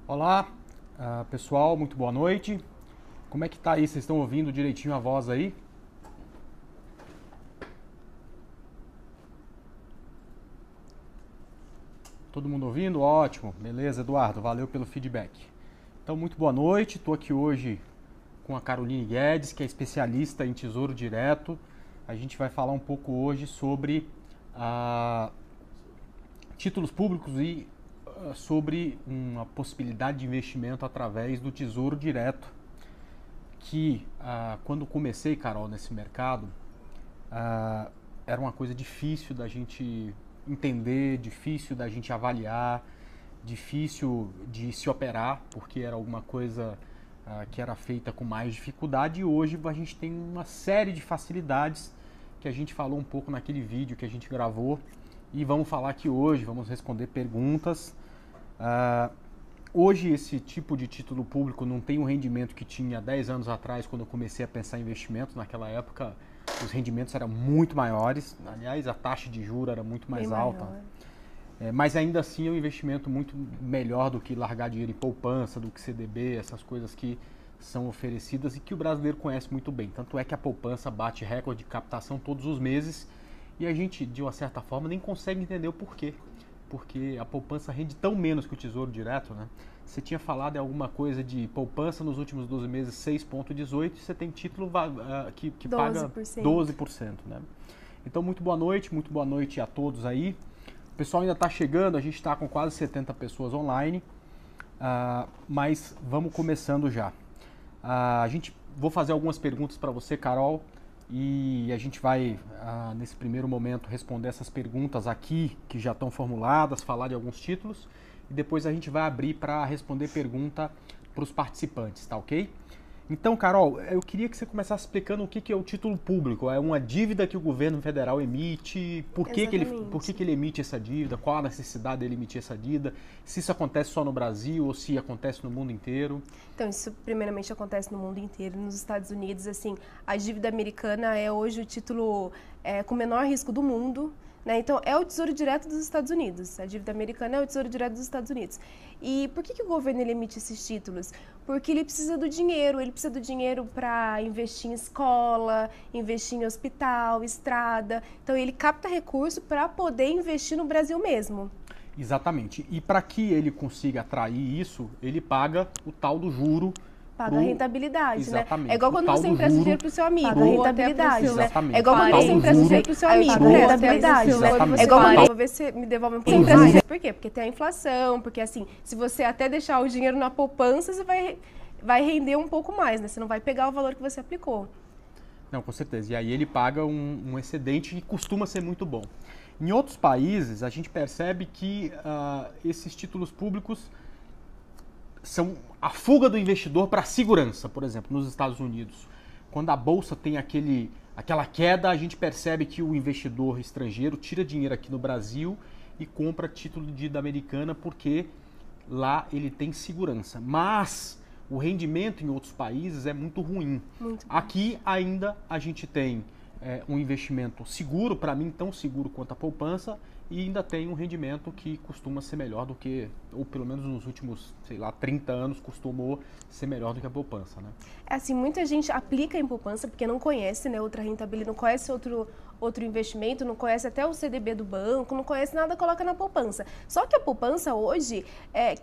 Olá, pessoal, muito boa noite. Como é que tá aí? Vocês estão ouvindo direitinho a voz aí? Todo mundo ouvindo? Ótimo. Beleza, Eduardo, valeu pelo feedback. Então, muito boa noite. Estou aqui hoje com a Caroline Guedes, que é especialista em Tesouro Direto. A gente vai falar um pouco hoje sobre títulos públicos e sobre uma possibilidade de investimento através do Tesouro Direto, que quando comecei, Carol, nesse mercado, era uma coisa difícil da gente entender, difícil da gente avaliar, difícil de se operar, porque era alguma coisa que era feita com mais dificuldade, e hoje a gente tem uma série de facilidades que a gente falou um pouco naquele vídeo que a gente gravou, e vamos falar aqui hoje, vamos responder perguntas. Hoje esse tipo de título público não tem o rendimento que tinha 10 anos atrás, quando eu comecei a pensar em investimentos. Naquela época os rendimentos eram muito maiores, aliás a taxa de juros era muito mais alta. Mas ainda assim é um investimento muito melhor do que largar dinheiro em poupança, do que CDB, essas coisas que são oferecidas e que o brasileiro conhece muito bem. Tanto é que a poupança bate recorde de captação todos os meses e a gente, de uma certa forma, nem consegue entender o porquê. Porque a poupança rende tão menos que o Tesouro Direto, né? Você tinha falado em alguma coisa de poupança nos últimos 12 meses 6,18 e você tem título que paga 12%, né? Então, muito boa noite a todos aí. O pessoal ainda está chegando, a gente está com quase 70 pessoas online, mas vamos começando já. Vou fazer algumas perguntas para você, Carol, e a gente vai, nesse primeiro momento, responder essas perguntas aqui, que já estão formuladas, falar de alguns títulos, e depois a gente vai abrir para responder pergunta para os participantes, tá ok? Então, Carol, eu queria que você começasse explicando o que é o título público. É uma dívida que o governo federal emite, por que ele emite essa dívida, qual a necessidade dele emitir essa dívida, se isso acontece só no Brasil ou se acontece no mundo inteiro. Então, isso primeiramente acontece no mundo inteiro. Nos Estados Unidos, assim, a dívida americana é hoje o título com menor risco do mundo. Né? Então, é o Tesouro Direto dos Estados Unidos. A dívida americana é o Tesouro Direto dos Estados Unidos. E por que o governo ele emite esses títulos? Porque ele precisa do dinheiro para investir em escola, investir em hospital, estrada. Então, ele capta recurso para poder investir no Brasil mesmo. Exatamente. E para que ele consiga atrair isso, ele paga o tal do juro. Paga a rentabilidade, exatamente, né? É igual quando você empresta dinheiro pro seu amigo. Paga a rentabilidade, né? Exatamente. É igual quando você empresta dinheiro pro seu amigo. Paga a rentabilidade, né? É igual quando você me devolve um pouco mais. Por quê? Porque tem a inflação, porque assim, se você até deixar o dinheiro na poupança, você vai render um pouco mais, né? Você não vai pegar o valor que você aplicou. Não, com certeza. E aí ele paga um excedente que costuma ser muito bom. Em outros países, a gente percebe que esses títulos públicos são a fuga do investidor para a segurança. Por exemplo, nos Estados Unidos, quando a bolsa tem aquela queda, a gente percebe que o investidor estrangeiro tira dinheiro aqui no Brasil e compra título de dívida americana porque lá ele tem segurança. Mas o rendimento em outros países é muito ruim. Aqui ainda a gente tem um investimento seguro, para mim tão seguro quanto a poupança, e ainda tem um rendimento que costuma ser melhor do que, ou pelo menos nos últimos, 30 anos costumou ser melhor do que a poupança, né? É assim, muita gente aplica em poupança porque não conhece, né, outra rentabilidade, não conhece outro investimento, não conhece até o CDB do banco, não conhece nada, coloca na poupança. Só que a poupança hoje,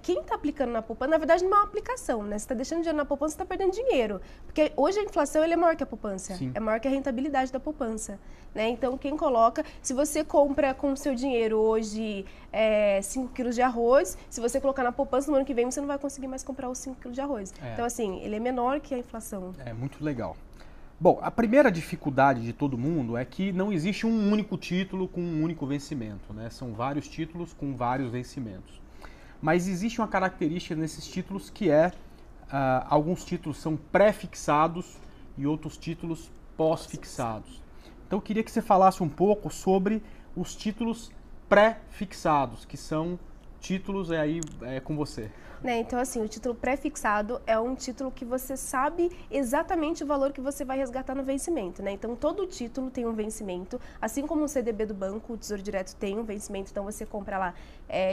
quem está aplicando na poupança, na verdade não é uma aplicação, né? Você está deixando dinheiro na poupança, você está perdendo dinheiro. Porque hoje a inflação é maior que a poupança, Sim. É maior que a rentabilidade da poupança. Né? Então, quem coloca, se você compra com o seu dinheiro hoje 5 quilos de arroz, se você colocar na poupança, no ano que vem você não vai conseguir mais comprar os 5 quilos de arroz. Então, assim, ele é menor que a inflação. É muito legal. Bom, a primeira dificuldade de todo mundo é que não existe um único título com um único vencimento, né? São vários títulos com vários vencimentos. Mas existe uma característica nesses títulos que alguns títulos são pré-fixados e outros títulos pós-fixados. Então eu queria que você falasse um pouco sobre os títulos pré-fixados, que são títulos, aí é com você. Né? Então, assim, o título pré-fixado é um título que você sabe exatamente o valor que você vai resgatar no vencimento, né? Então, todo título tem um vencimento, assim como o CDB do banco, o Tesouro Direto tem um vencimento, então você compra lá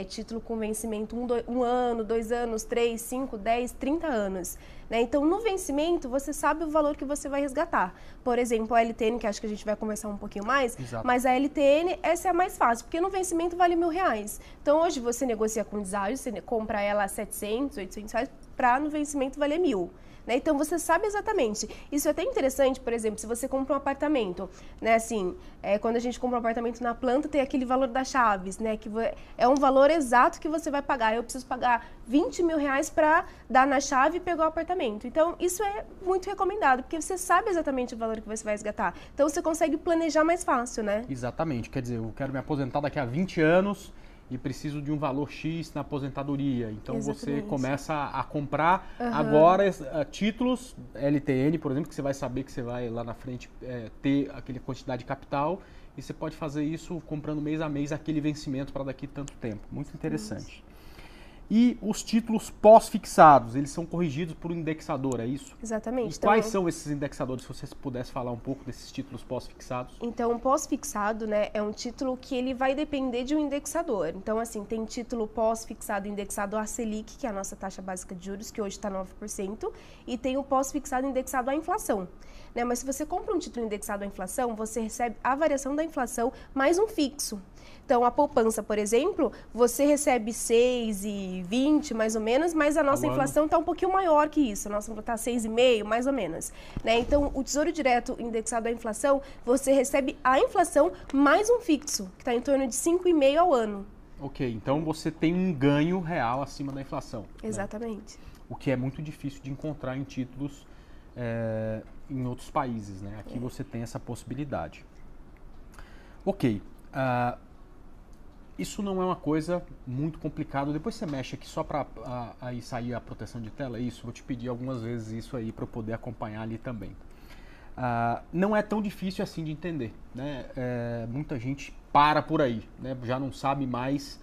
título com vencimento 1 ano, 2 anos, 3, 5, 10, 30 anos. Né? Então, no vencimento, você sabe o valor que você vai resgatar. Por exemplo, a LTN, que acho que a gente vai conversar um pouquinho mais, Exato. mas a LTN, essa é a mais fácil, porque no vencimento vale R$1.000. Então, hoje você negocia com o deságio, você compra ela a R$700, R$800, para no vencimento valer R$1.000. Né? Então, você sabe exatamente. Isso é até interessante, por exemplo, se você compra um apartamento, né? Assim, quando a gente compra um apartamento na planta, tem aquele valor das chaves, né? Que é um valor exato que você vai pagar. Eu preciso pagar R$20.000 para dar na chave e pegar o apartamento. Então, isso é muito recomendado, porque você sabe exatamente o valor que você vai resgatar. Então, você consegue planejar mais fácil, né? Exatamente. Quer dizer, eu quero me aposentar daqui a 20 anos e preciso de um valor X na aposentadoria. Então, Exatamente. você começa a comprar agora títulos LTN, por exemplo, que você vai saber que você vai lá na frente ter aquela quantidade de capital e você pode fazer isso comprando mês a mês aquele vencimento para daqui a tanto tempo. Muito interessante. E os títulos pós-fixados, eles são corrigidos por um indexador, é isso? Exatamente. E quais são esses indexadores, se você pudesse falar um pouco desses títulos pós-fixados? Então, o pós-fixado, né, é um título que ele vai depender de um indexador. Então, assim, tem título pós-fixado indexado à Selic, que é a nossa taxa básica de juros, que hoje está 9%, e tem o pós-fixado indexado à inflação. Né? Mas se você compra um título indexado à inflação, você recebe a variação da inflação mais um fixo. Então, a poupança, por exemplo, você recebe 6,20 mais ou menos, mas a nossa inflação está um pouquinho maior que isso. A nossa está 6,5 mais ou menos. Né? Então, o Tesouro Direto indexado à inflação, você recebe a inflação mais um fixo, que está em torno de 5,5 ao ano. Ok, então você tem um ganho real acima da inflação. Exatamente. Né? O que é muito difícil de encontrar em títulos em outros países. Né? Aqui você tem essa possibilidade. Ok. Isso não é uma coisa muito complicada. Depois você mexe aqui só para aí sair a proteção de tela. Isso, vou te pedir algumas vezes isso aí para eu poder acompanhar ali também. Não é tão difícil assim de entender. Né? Muita gente para por aí, né? Já não sabe mais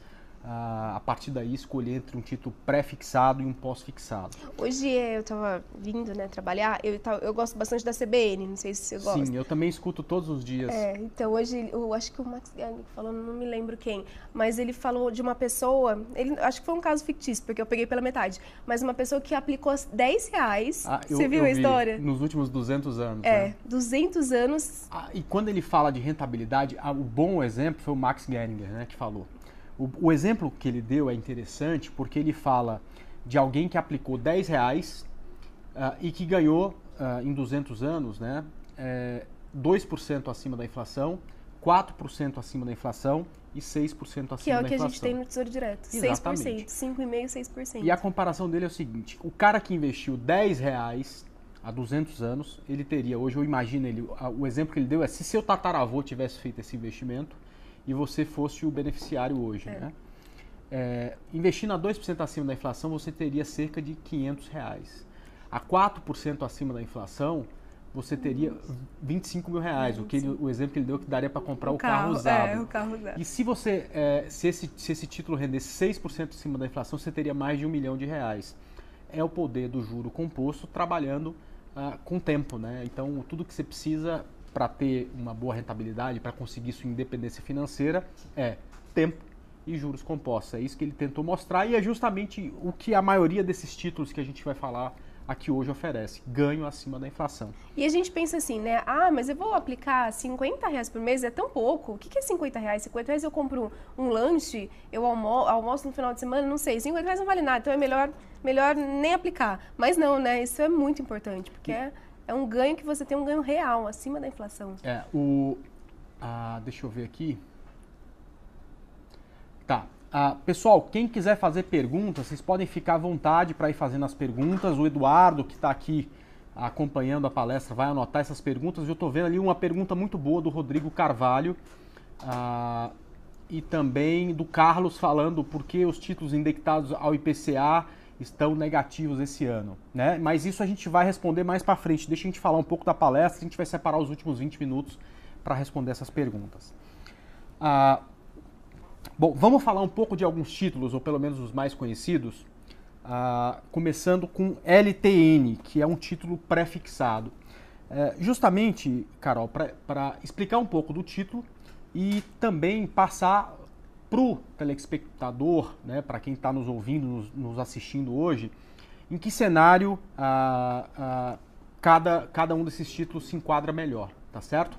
a partir daí escolher entre um título pré-fixado e um pós-fixado. Hoje eu estava vindo, né, trabalhar, eu gosto bastante da CBN, não sei se você gosta. Sim, eu também escuto todos os dias. Então hoje, eu acho que o Max Gang falou, não me lembro quem, mas ele falou de uma pessoa, acho que foi um caso fictício, porque eu peguei pela metade, mas uma pessoa que aplicou R$10, você viu a história? Nos últimos 200 anos. 200 anos. E quando ele fala de rentabilidade, o bom exemplo foi o Max Geringer, né, que falou. O exemplo que ele deu é interessante porque ele fala de alguém que aplicou R$10 e que ganhou em 200 anos, né, 2% acima da inflação, 4% acima da inflação e 6% acima da inflação. Que é o que a gente tem no Tesouro Direto. Exatamente. 6%, 5,5%, 6%. E a comparação dele é o seguinte, o cara que investiu R$10 há 200 anos, ele teria hoje, eu imagino ele, o exemplo que ele deu é se seu tataravô tivesse feito esse investimento, e você fosse o beneficiário hoje. Né? Investindo a 2% acima da inflação, você teria cerca de R$500. A 4% acima da inflação, você teria R$25.000. O exemplo que ele deu que daria para comprar o carro usado. O carro usado. E se você, se esse título rendesse 6% acima da inflação, você teria mais de R$1 milhão. É o poder do juro composto trabalhando com tempo. Né? Então, tudo que você precisa para ter uma boa rentabilidade, para conseguir sua independência financeira, tempo e juros compostos. É isso que ele tentou mostrar e é justamente o que a maioria desses títulos que a gente vai falar aqui hoje oferece, ganho acima da inflação. E a gente pensa assim, né? Mas eu vou aplicar R$50 por mês, é tão pouco. O que é R$50? R$50 eu compro um lanche, eu almoço no final de semana, não sei. R$50 não vale nada, então é melhor nem aplicar. Mas não, né? Isso é muito importante, porque é um ganho que você tem, um ganho real, acima da inflação. Deixa eu ver aqui. Tá. Pessoal, quem quiser fazer perguntas, vocês podem ficar à vontade para ir fazendo as perguntas. O Eduardo, que está aqui acompanhando a palestra, vai anotar essas perguntas. Eu estou vendo ali uma pergunta muito boa do Rodrigo Carvalho e também do Carlos falando por que os títulos indexados ao IPCA estão negativos esse ano, né? Mas isso a gente vai responder mais para frente. Deixa a gente falar um pouco da palestra, a gente vai separar os últimos 20 minutos para responder essas perguntas. Bom, vamos falar um pouco de alguns títulos, ou pelo menos os mais conhecidos, começando com LTN, que é um título pré-fixado. Justamente, Carol, para explicar um pouco do título e também passar para o telespectador, né, para quem está nos ouvindo, nos assistindo hoje, em que cenário cada um desses títulos se enquadra melhor, tá certo?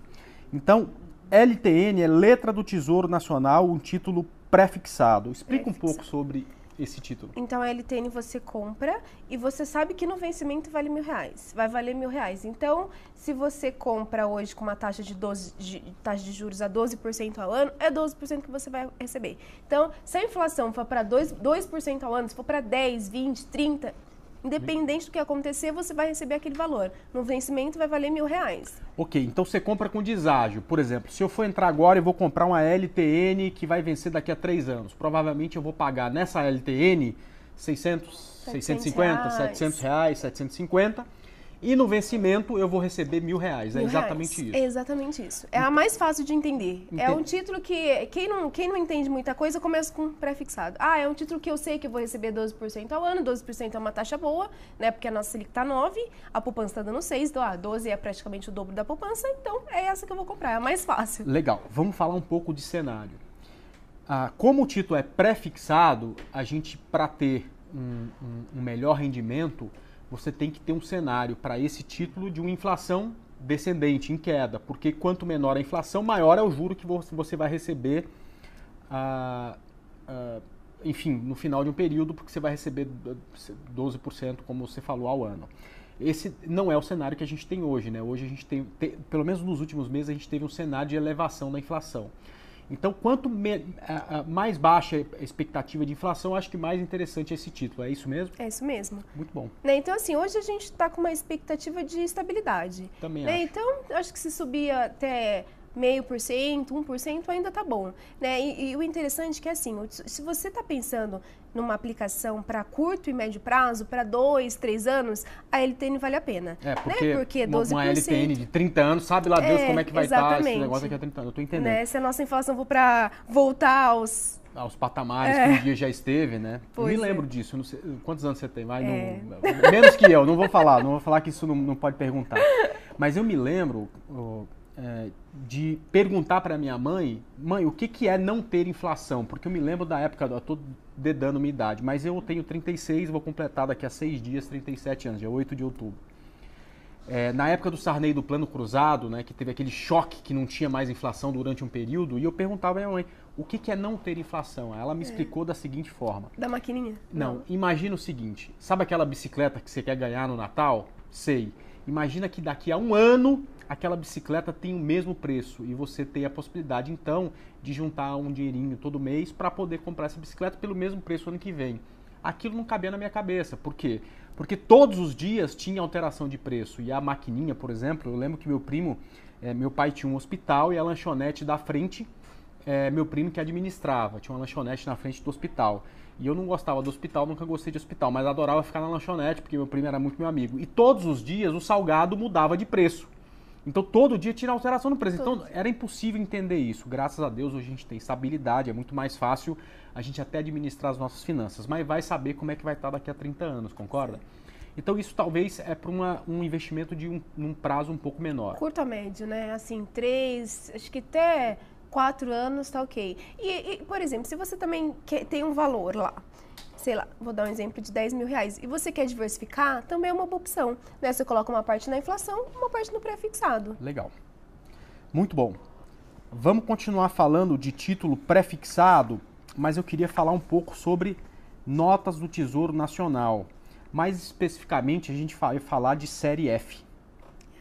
Então, LTN é Letra do Tesouro Nacional, um título pré-fixado. Explica um pouco sobre esse título. Então, a LTN você compra e você sabe que no vencimento vale R$1.000, vai valer R$1.000. Então, se você compra hoje com uma taxa taxa de juros a 12% ao ano, é 12% que você vai receber. Então, se a inflação for para 2% ao ano, se for para 10, 20, 30, independente do que acontecer, você vai receber aquele valor. No vencimento vai valer R$1.000. Ok, então você compra com deságio. Por exemplo, se eu for entrar agora e vou comprar uma LTN que vai vencer daqui a 3 anos, provavelmente eu vou pagar nessa LTN 650, R$700, 750, e no vencimento eu vou receber R$1.000. É exatamente isso. É exatamente isso. É a mais fácil de entender. É um título que quem não entende muita coisa começa com pré-fixado. É um título que eu sei que eu vou receber 12% ao ano, 12% é uma taxa boa, né? Porque a nossa Selic está 9, a poupança está dando 6, então 12 é praticamente o dobro da poupança, então é essa que eu vou comprar, é a mais fácil. Legal, vamos falar um pouco de cenário. Como o título é pré-fixado, a gente, para ter um melhor rendimento, você tem que ter um cenário para esse título de uma inflação descendente, em queda, porque quanto menor a inflação, maior é o juro que você vai receber, enfim, no final de um período, porque você vai receber 12%, como você falou, ao ano. Esse não é o cenário que a gente tem hoje, né? Hoje a gente tem, pelo menos nos últimos meses, a gente teve um cenário de elevação da inflação. Então, quanto mais baixa a expectativa de inflação, acho que mais interessante é esse título. É isso mesmo? É isso mesmo. Muito bom. Né? Então, assim, hoje a gente está com uma expectativa de estabilidade. Também né? acho. Então, acho que se subir até 0,5%, 1% ainda tá bom. Né? E o interessante é que, assim, se você está pensando numa aplicação para curto e médio prazo, para 2, 3 anos, a LTN vale a pena. Porque 12%... uma LTN de 30 anos, sabe lá Deus como é que vai estar esse negócio daqui a 30 anos. Eu tô entendendo. Né? Se a nossa inflação for para voltar aos patamares que um dia já esteve, né? Pois eu me lembro disso. Não sei, quantos anos você tem? Menos que eu, não vou falar que isso não pode perguntar. Mas eu me lembro de perguntar para minha mãe, o que é não ter inflação? Porque eu me lembro da época, eu tô dedando minha idade, mas eu tenho 36, vou completar daqui a 6 dias 37 anos, dia 8 de outubro. Na época do Sarney do Plano Cruzado, né, que teve aquele choque que não tinha mais inflação durante um período, e eu perguntava à minha mãe, o que é não ter inflação? Ela me explicou da seguinte forma. Da maquininha? Não, imagina o seguinte, sabe aquela bicicleta que você quer ganhar no Natal? Sei. Imagina que daqui a um ano aquela bicicleta tem o mesmo preço e você tem a possibilidade, então, de juntar um dinheirinho todo mês para poder comprar essa bicicleta pelo mesmo preço ano que vem. Aquilo não cabia na minha cabeça. Por quê? Porque todos os dias tinha alteração de preço. E a maquininha, por exemplo, eu lembro que meu pai tinha um hospital e a lanchonete da frente, meu primo que administrava. Tinha uma lanchonete na frente do hospital. E eu não gostava do hospital, nunca gostei de hospital, mas adorava ficar na lanchonete, porque meu primo era muito meu amigo. E todos os dias o salgado mudava de preço. Então, todo dia tinha alteração no preço. Então, era impossível entender isso. Graças a Deus, hoje a gente tem estabilidade, é muito mais fácil a gente até administrar as nossas finanças. Mas vai saber como é que vai estar daqui a 30 anos, concorda? Então, isso talvez é para um investimento de um prazo um pouco menor. Curto a médio, né? Assim, 3, acho que até 4 anos tá ok. E por exemplo, se você também tem um valor lá, sei lá, vou dar um exemplo de R$10.000, e você quer diversificar, também é uma boa opção. Né? Você coloca uma parte na inflação, uma parte no pré-fixado. Legal. Muito bom. Vamos continuar falando de título pré-fixado, mas eu queria falar um pouco sobre notas do Tesouro Nacional. Mais especificamente, a gente vai falar de série F.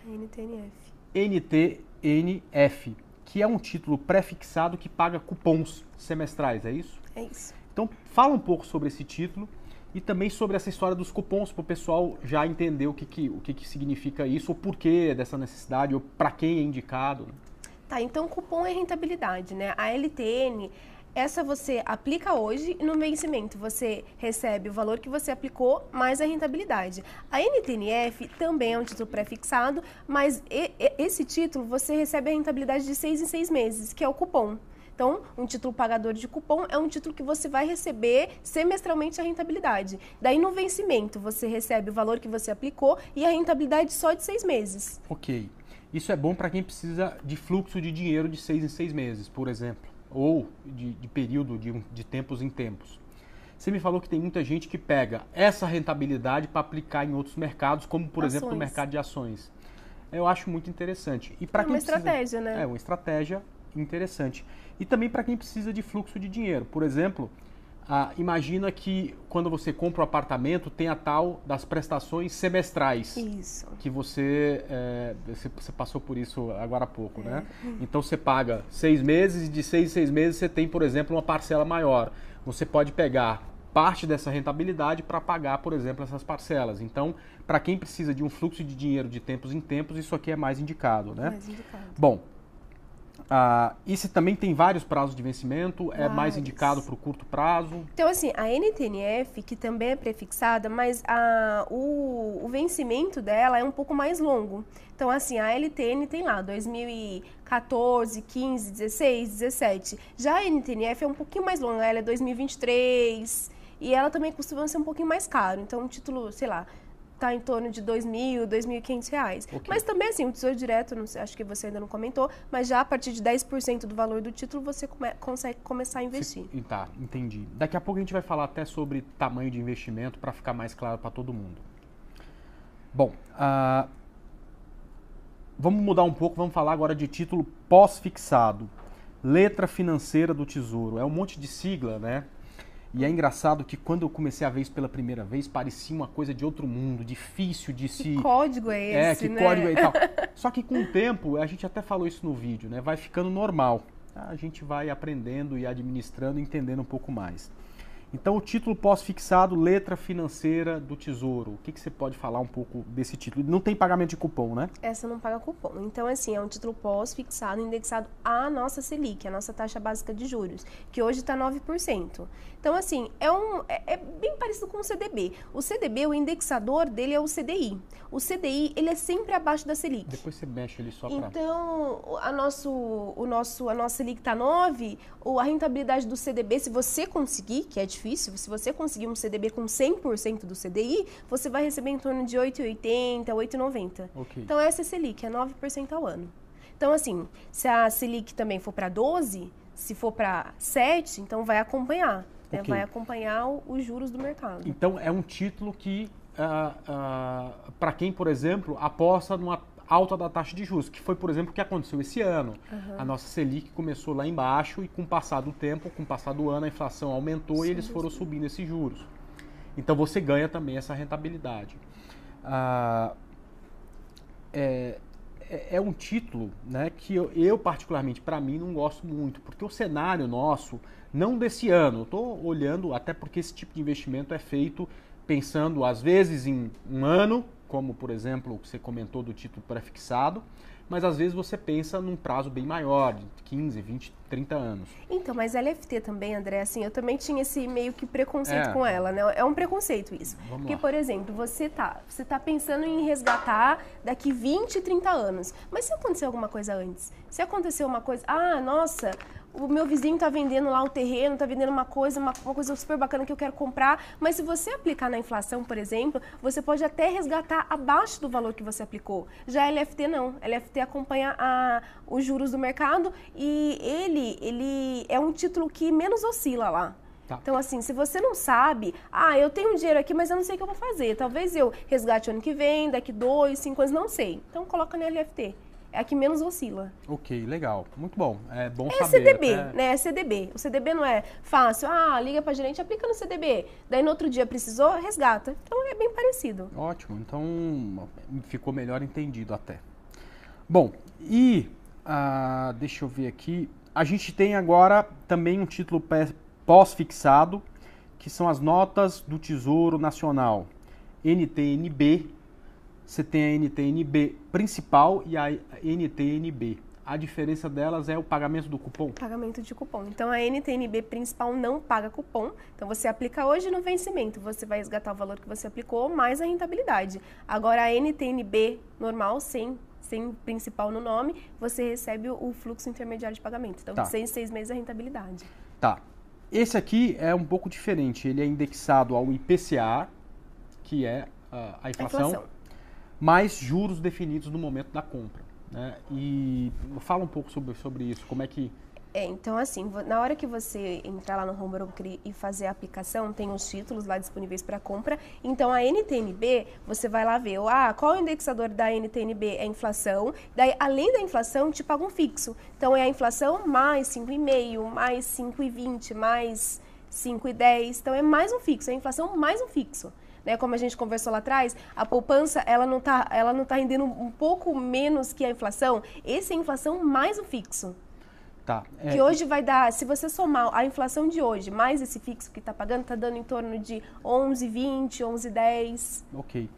NTNF. NTNF, que é um título pré-fixado que paga cupons semestrais, é isso? É isso. Então, fala um pouco sobre esse título e também sobre essa história dos cupons, para o pessoal já entender o que significa isso, o porquê dessa necessidade, ou para quem é indicado. Tá, então cupom é rentabilidade, né? A LTN, essa você aplica hoje e no vencimento você recebe o valor que você aplicou mais a rentabilidade. A NTNF também é um título pré-fixado, mas esse título você recebe a rentabilidade de 6 em 6 meses, que é o cupom. Então, um título pagador de cupom é um título que você vai receber semestralmente a rentabilidade. Daí, no vencimento, você recebe o valor que você aplicou e a rentabilidade só de 6 meses. Ok. Isso é bom para quem precisa de fluxo de dinheiro de 6 em 6 meses, por exemplo, ou de período, de tempos em tempos. Você me falou que tem muita gente que pega essa rentabilidade para aplicar em outros mercados, como, por exemplo, no mercado de ações. Eu acho muito interessante. E para uma estratégia, né? É uma estratégia interessante. E também para quem precisa de fluxo de dinheiro. Por exemplo, imagina que quando você compra um apartamento, tem a tal das prestações semestrais. Isso. Que você passou por isso agora há pouco, né? Então você paga 6 meses e de 6 em 6 meses você tem, por exemplo, uma parcela maior. Você pode pegar parte dessa rentabilidade para pagar, por exemplo, essas parcelas. Então, para quem precisa de um fluxo de dinheiro de tempos em tempos, isso aqui é mais indicado, né? Mais indicado. Bom, isso também tem vários prazos de vencimento, é mais indicado para o curto prazo. Então, assim, a NTNF, que também é prefixada, mas o vencimento dela é um pouco mais longo. Então, assim, a LTN tem lá 2014, 15, 16, 17. Já a NTNF é um pouquinho mais longa, ela é 2023 e ela também costuma ser um pouquinho mais caro. Então, um título, sei lá, está em torno de R$2.000, R$2.500. Okay. Mas também, assim, o Tesouro Direto, não sei, acho que você ainda não comentou, mas já a partir de 10% do valor do título, você consegue começar a investir. Tá, entendi. Daqui a pouco a gente vai falar até sobre tamanho de investimento para ficar mais claro para todo mundo. Bom, vamos mudar um pouco, vamos falar agora de título pós-fixado. Letra financeira do Tesouro. É um monte de sigla, né? E é engraçado que quando eu comecei a ver isso pela primeira vez, parecia uma coisa de outro mundo, difícil de se... Que código é esse, né? Código é e tal. Só que com o tempo, a gente até falou isso no vídeo, né? Vai ficando normal. A gente vai aprendendo e administrando, entendendo um pouco mais. Então, o título pós-fixado, letra financeira do Tesouro. O que você pode falar um pouco desse título? Não tem pagamento de cupom, né? Essa não paga cupom. Então, assim, é um título pós-fixado indexado à nossa Selic, a nossa taxa básica de juros, que hoje está 9%. Então, assim, é bem parecido com o CDB. O CDB, o indexador dele é o CDI. O CDI, ele é sempre abaixo da Selic. Depois você mexe ele só para... Então, a nossa Selic está 9%, a rentabilidade do CDB, se você conseguir, que é difícil, se você conseguir um CDB com 100% do CDI, você vai receber em torno de 8,80, 8,90. Okay. Então, essa é a Selic, é 9% ao ano. Então, assim, se a Selic também for para 12%, se for para 7%, então vai acompanhar. Okay. Vai acompanhar os juros do mercado. Então, é um título que, para quem, por exemplo, aposta numa alta da taxa de juros, que foi, por exemplo, o que aconteceu esse ano. A nossa Selic começou lá embaixo e com o passar do tempo, com o passar do ano, a inflação aumentou e eles foram subindo esses juros. Então, você ganha também essa rentabilidade. É um título, né, que eu particularmente, para mim, não gosto muito, porque o cenário nosso, não desse ano, eu estou olhando, até porque esse tipo de investimento é feito pensando, às vezes, em um ano, como, por exemplo, o que você comentou do título pré-fixado, mas às vezes você pensa num prazo bem maior, de 15, 20, 30 anos. Então, mas a LFT também, André, assim, eu também tinha esse meio que preconceito com ela, né? É um preconceito isso. Porque, por exemplo, você tá pensando em resgatar daqui 20, 30 anos, mas se acontecer alguma coisa antes, se acontecer uma coisa, nossa, o meu vizinho tá vendendo lá o terreno, tá vendendo uma coisa super bacana que eu quero comprar, mas se você aplicar na inflação, por exemplo, você pode até resgatar abaixo do valor que você aplicou. Já a LFT não. A LFT acompanha os juros do mercado e ele é um título que menos oscila lá. Tá. Então, assim, se você não sabe, eu tenho um dinheiro aqui, mas eu não sei o que eu vou fazer. Talvez eu resgate ano que vem, daqui 2, 5 anos, não sei. Então, coloca na LFT. É a que menos oscila. Ok, legal. Muito bom. É bom saber. CDB, né? É CDB. O CDB não é fácil. Liga pra gerente, aplica no CDB. Daí no outro dia precisou, resgata. Então é bem parecido. Ótimo. Então ficou melhor entendido até. Bom, e deixa eu ver aqui. A gente tem agora também um título pós-fixado, que são as notas do Tesouro Nacional. NTNB. Você tem a NTNB principal e a NTNB. A diferença delas é o pagamento do cupom? Pagamento de cupom. Então, a NTNB principal não paga cupom. Então, você aplica hoje no vencimento. Você vai resgatar o valor que você aplicou mais a rentabilidade. Agora, a NTNB normal, sem sem principal no nome, você recebe o fluxo intermediário de pagamento. Então, de 6 em 6 meses a rentabilidade. Tá. Esse aqui é um pouco diferente. Ele é indexado ao IPCA, que é a inflação, mais juros definidos no momento da compra, né? E fala um pouco sobre isso, como é que... Então assim, na hora que você entrar lá no Home Broker e fazer a aplicação, tem os títulos lá disponíveis para compra. Então a NTN-B, você vai lá ver, qual é o indexador da NTN-B? É a inflação. Daí, além da inflação, te paga um fixo. Então é a inflação mais 5,5, mais 5,20, mais 5,10. Então é mais um fixo, é a inflação mais um fixo. Né, como a gente conversou lá atrás, a poupança ela não tá rendendo um pouco menos que a inflação. Esse é a inflação mais um fixo. Tá. Que hoje vai dar, se você somar a inflação de hoje, mais esse fixo que está pagando, está dando em torno de 11,20, 11,10. Ok.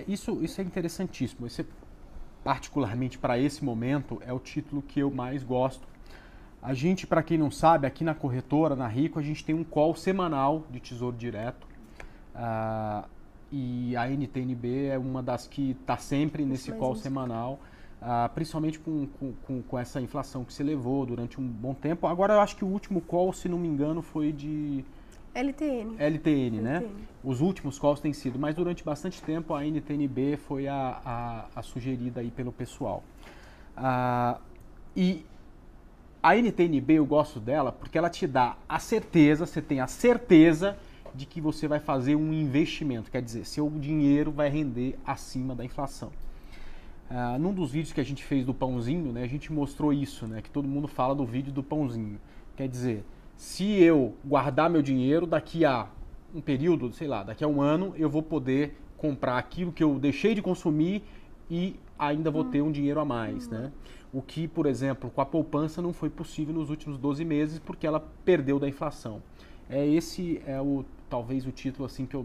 Isso é interessantíssimo. Esse, particularmente para esse momento, é o título que eu mais gosto. A gente, para quem não sabe, aqui na corretora, na Rico, a gente tem um call semanal de Tesouro Direto. E a NTN-B é uma das que está sempre nesse call semanal. Principalmente com essa inflação que se levou durante um bom tempo. Agora eu acho que o último call, se não me engano, foi de... LTN, né? Os últimos calls têm sido, mas durante bastante tempo a NTN-B foi a sugerida aí pelo pessoal. E a NTN-B eu gosto dela porque ela te dá a certeza, você tem a certeza de que você vai fazer um investimento. Quer dizer, seu dinheiro vai render acima da inflação. Num dos vídeos que a gente fez do pãozinho, né, a gente mostrou isso, né, que todo mundo fala do vídeo do pãozinho. Quer dizer, se eu guardar meu dinheiro, daqui a um período, sei lá, daqui a um ano, eu vou poder comprar aquilo que eu deixei de consumir e ainda vou ter um dinheiro a mais, né? O que, por exemplo, com a poupança não foi possível nos últimos 12 meses porque ela perdeu da inflação. Esse é talvez o título assim que eu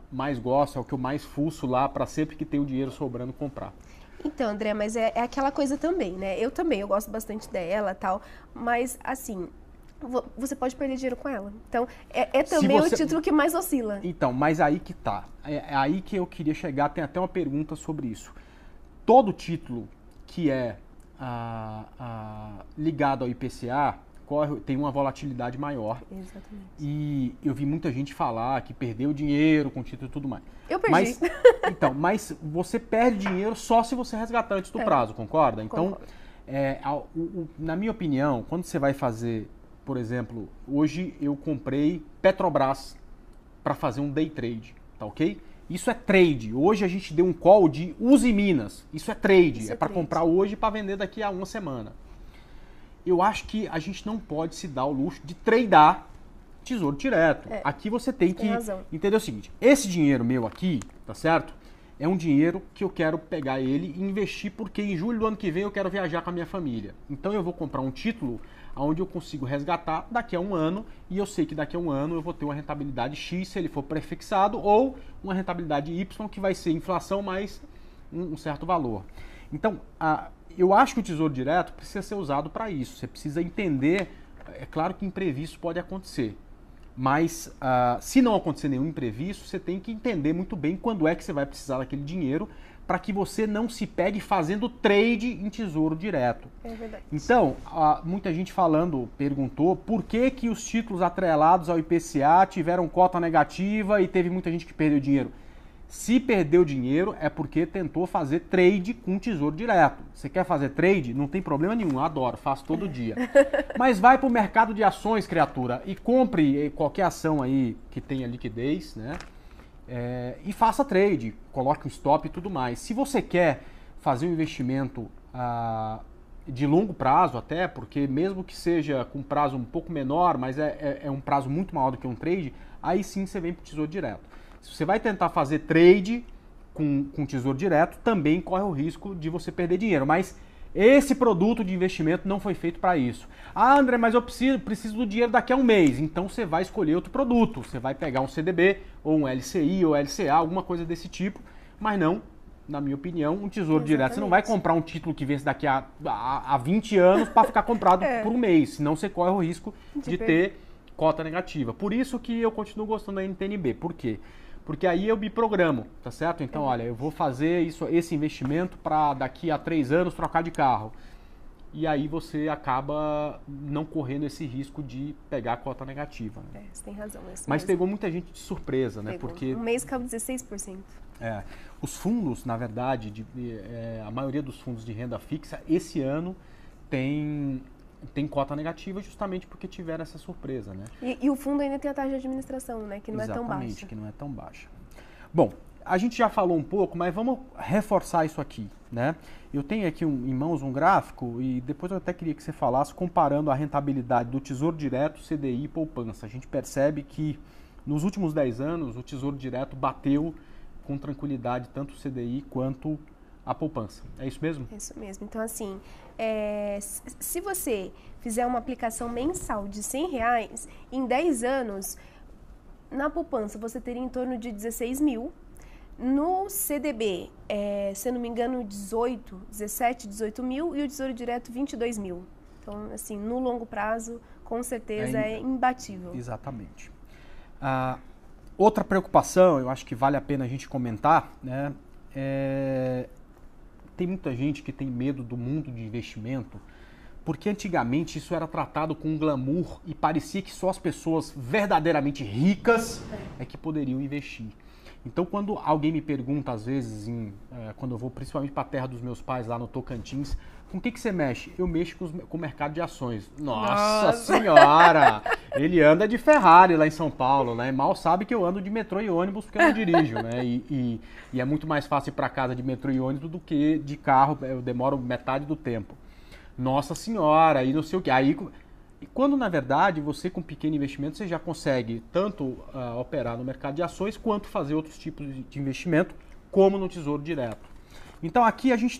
mais gosto, é o que eu mais fuço lá para sempre que tem o dinheiro sobrando comprar. Então, André, mas é aquela coisa também, né? Eu gosto bastante dela e tal, mas assim, você pode perder dinheiro com ela. Então, é também o título que mais oscila. Então, mas aí que tá. É aí que eu queria chegar, tem até uma pergunta sobre isso. Todo título que é ligado ao IPCA tem uma volatilidade maior. Exatamente. E eu vi muita gente falar que perdeu dinheiro com título e tudo mais. Eu perdi. Mas você perde dinheiro só se você resgatar antes do prazo, concorda? Então, na minha opinião, quando você vai fazer, por exemplo, hoje eu comprei Petrobras para fazer um day trade, tá ok? Isso é trade. Hoje a gente deu um call de Uzi Minas. Isso é trade. Isso é para comprar hoje e para vender daqui a uma semana. Eu acho que a gente não pode se dar o luxo de tradear Tesouro Direto. Aqui você tem que entender o seguinte, esse dinheiro meu aqui, tá certo? É um dinheiro que eu quero pegar ele e investir porque em julho do ano que vem eu quero viajar com a minha família. Então eu vou comprar um título onde eu consigo resgatar daqui a um ano e eu sei que daqui a um ano eu vou ter uma rentabilidade X se ele for prefixado ou uma rentabilidade Y que vai ser inflação mais um certo valor. Então, eu acho que o Tesouro Direto precisa ser usado para isso. Você precisa entender, é claro que imprevisto pode acontecer, mas se não acontecer nenhum imprevisto, você tem que entender muito bem quando é que você vai precisar daquele dinheiro para que você não se pegue fazendo trade em Tesouro Direto. É verdade. Então, muita gente perguntou por que os títulos atrelados ao IPCA tiveram cota negativa e teve muita gente que perdeu dinheiro. Se perdeu dinheiro é porque tentou fazer trade com Tesouro Direto. Você quer fazer trade? Não tem problema nenhum, eu adoro, faço todo dia. Mas vai para o mercado de ações, criatura, e compre qualquer ação aí que tenha liquidez, né? E faça trade, coloque um stop e tudo mais. Se você quer fazer um investimento de longo prazo até, porque mesmo que seja com prazo um pouco menor, mas é um prazo muito maior do que um trade, aí sim você vem para o Tesouro Direto. Se você vai tentar fazer trade com Tesouro Direto, também corre o risco de você perder dinheiro. Mas esse produto de investimento não foi feito para isso. André, mas eu preciso do dinheiro daqui a um mês. Então você vai escolher outro produto. Você vai pegar um CDB, ou um LCI, ou LCA, alguma coisa desse tipo. Mas não, na minha opinião, um Tesouro Direto. Você não vai comprar um título que vence daqui a 20 anos para ficar comprado por um mês. Senão você corre o risco de ter cota negativa. Por isso que eu continuo gostando da NTN-B. Por quê? Porque aí eu me programo, tá certo? Então, olha, eu vou fazer esse investimento para daqui a 3 anos trocar de carro. E aí você acaba não correndo esse risco de pegar a cota negativa. Né? Você tem razão. Mas pegou muita gente de surpresa, né? Porque um mês caiu 16%. Os fundos, na verdade, a maioria dos fundos de renda fixa, esse ano tem cota negativa justamente porque tiveram essa surpresa, né? E o fundo ainda tem a taxa de administração, né? Que não é tão baixa. Exatamente, que não é tão baixa. Bom, a gente já falou um pouco, mas vamos reforçar isso aqui, né? Eu tenho aqui em mãos um gráfico e depois eu até queria que você falasse comparando a rentabilidade do Tesouro Direto, CDI e poupança. A gente percebe que nos últimos 10 anos o Tesouro Direto bateu com tranquilidade tanto o CDI quanto a poupança. É isso mesmo? É isso mesmo. Então, assim, se você fizer uma aplicação mensal de R$100, em 10 anos, na poupança você teria em torno de 16 mil. No CDB, se eu não me engano, 17, 18 mil e o Tesouro Direto 22 mil. Então, assim, no longo prazo, com certeza é imbatível. Exatamente. Outra preocupação, eu acho que vale a pena a gente comentar, né? Tem muita gente que tem medo do mundo de investimento, porque antigamente isso era tratado com um glamour e parecia que só as pessoas verdadeiramente ricas é que poderiam investir. Então, quando alguém me pergunta, às vezes, quando eu vou principalmente para a terra dos meus pais, lá no Tocantins, com o que você mexe? Eu mexo com o mercado de ações. Nossa Senhora! Ele anda de Ferrari lá em São Paulo, né? Mal sabe que eu ando de metrô e ônibus porque eu não dirijo, né? E é muito mais fácil ir para casa de metrô e ônibus do que de carro, eu demoro metade do tempo. Nossa Senhora! E não sei o quê. E quando, na verdade, você com pequeno investimento, você já consegue tanto operar no mercado de ações, quanto fazer outros tipos de investimento, como no Tesouro Direto. Então, aqui a gente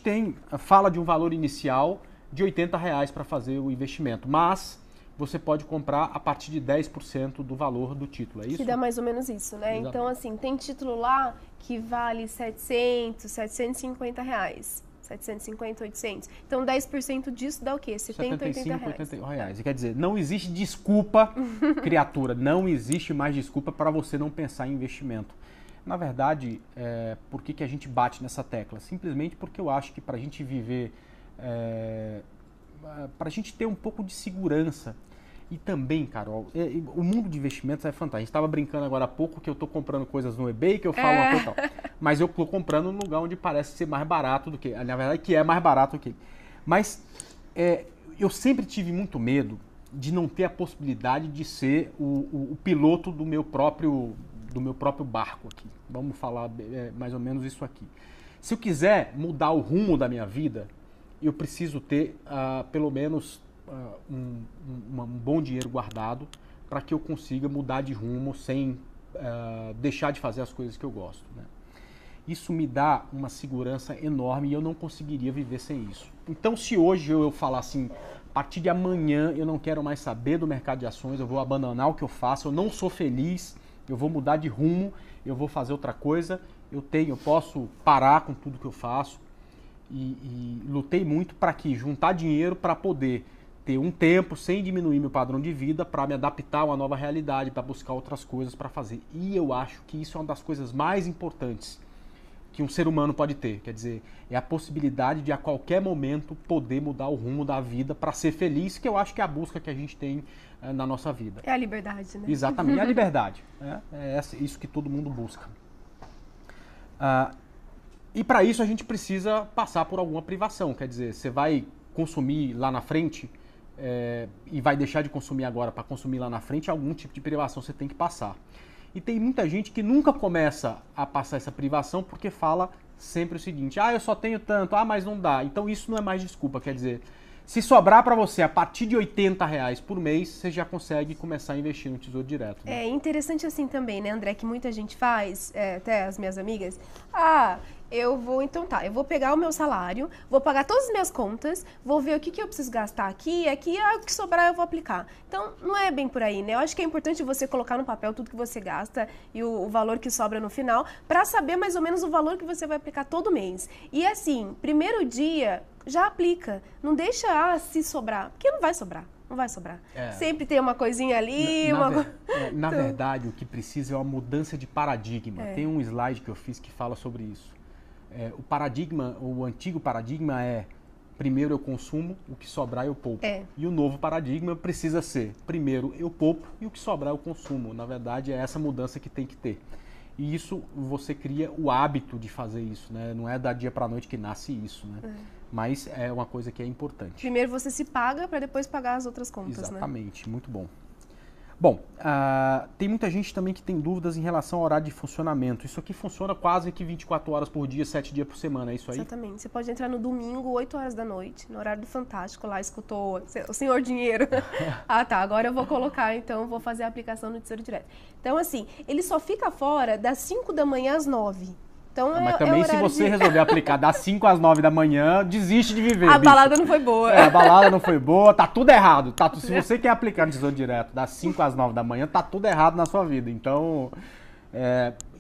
fala de um valor inicial de R$80 para fazer o investimento, mas você pode comprar a partir de 10% do valor do título, é isso? Que dá mais ou menos isso, né? Exatamente. Então, assim, tem título lá que vale 700, 750 reais. 750, 800. Então, 10% disso dá o quê? 70, 80 reais. E quer dizer, não existe desculpa, criatura, não existe mais desculpa para você não pensar em investimento. Na verdade, por que a gente bate nessa tecla? Simplesmente porque eu acho que para a gente viver, para a gente ter um pouco de segurança. E também, Carol, o mundo de investimentos é fantástico. A gente estava brincando agora há pouco que eu estou comprando coisas no eBay, que eu falo uma coisa tal. Mas eu estou comprando num lugar onde parece ser mais barato do que... Na verdade, que é mais barato do que... Mas eu sempre tive muito medo de não ter a possibilidade de ser o piloto do meu próprio barco aqui. Vamos falar mais ou menos isso aqui. Se eu quiser mudar o rumo da minha vida, eu preciso ter pelo menos um bom dinheiro guardado para que eu consiga mudar de rumo sem deixar de fazer as coisas que eu gosto, né? Isso me dá uma segurança enorme e eu não conseguiria viver sem isso. Então, se hoje eu falar assim, a partir de amanhã eu não quero mais saber do mercado de ações, eu vou abandonar o que eu faço, eu não sou feliz, eu vou mudar de rumo, eu vou fazer outra coisa, eu posso parar com tudo que eu faço e lutei muito para juntar dinheiro para poder ter um tempo sem diminuir meu padrão de vida, para me adaptar a uma nova realidade, para buscar outras coisas para fazer. E eu acho que isso é uma das coisas mais importantes que um ser humano pode ter. Quer dizer, é a possibilidade de a qualquer momento poder mudar o rumo da vida para ser feliz, que eu acho que é a busca que a gente tem na nossa vida. É a liberdade, né? Exatamente, é a liberdade. É isso que todo mundo busca. E para isso a gente precisa passar por alguma privação. Quer dizer, você vai consumir lá na frente e vai deixar de consumir agora para consumir lá na frente, algum tipo de privação você tem que passar. E tem muita gente que nunca começa a passar essa privação porque fala sempre o seguinte: eu só tenho tanto, mas não dá. Então isso não é mais desculpa, quer dizer, se sobrar para você a partir de R$80 por mês, você já consegue começar a investir no Tesouro Direto. Né? É interessante assim também, né, André, que muita gente faz, até as minhas amigas, eu vou pegar o meu salário, vou pagar todas as minhas contas, vou ver o que eu preciso gastar aqui, o que sobrar eu vou aplicar. Então, não é bem por aí, né? Eu acho que é importante você colocar no papel tudo que você gasta e o valor que sobra no final, para saber mais ou menos o valor que você vai aplicar todo mês. E assim, primeiro dia, já aplica. Não deixa se sobrar, porque não vai sobrar. Não vai sobrar. Sempre tem uma coisinha ali. Na verdade, o que precisa é uma mudança de paradigma. Tem um slide que eu fiz que fala sobre isso. O paradigma, o antigo paradigma é: primeiro eu consumo, o que sobrar eu poupo. E o novo paradigma precisa ser: primeiro eu poupo e o que sobrar eu consumo. Na verdade, é essa mudança que tem que ter. E isso, você cria o hábito de fazer isso, né? Não é da dia para a noite que nasce isso, né? Mas é uma coisa que é importante. Primeiro você se paga para depois pagar as outras contas, Exatamente, muito bom. Bom, tem muita gente também que tem dúvidas em relação ao horário de funcionamento. Isso aqui funciona quase que 24 horas por dia, 7 dias por semana, é isso aí? Exatamente. Você pode entrar no domingo, 8 horas da noite, no horário do Fantástico, lá escutou o Senhor Dinheiro. Tá, agora eu vou colocar, então vou fazer a aplicação no Tesouro Direto. Então, assim, ele só fica fora das 5 da manhã às 9. Então, mas também se você resolver aplicar das 5 às 9 da manhã, desiste de viver. A balada não foi boa. A balada não foi boa, tá tudo errado. Se você quer aplicar no Tesouro Direto das 5 às 9 da manhã, tá tudo errado na sua vida. Então,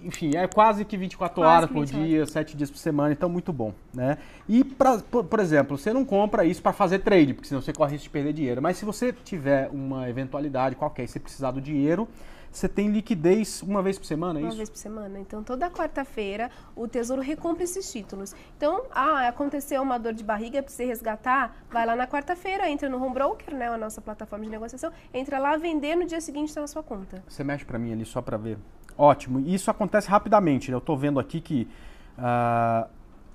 enfim, é quase que 24 horas por dia, 7 dias por semana, então muito bom, né? E, por exemplo, você não compra isso para fazer trade, porque senão você corre risco de perder dinheiro. Mas se você tiver uma eventualidade qualquer e você precisar do dinheiro, você tem liquidez uma vez por semana, é isso? Uma vez por semana. Então, toda quarta-feira, o Tesouro recompra esses títulos. Então, aconteceu uma dor de barriga, precisa resgatar, vai lá na quarta-feira, entra no Home Broker, né, a nossa plataforma de negociação, entra lá, vender, no dia seguinte está na sua conta. Você mexe para mim ali só para ver. Ótimo. E isso acontece rapidamente, né? Eu estou vendo aqui que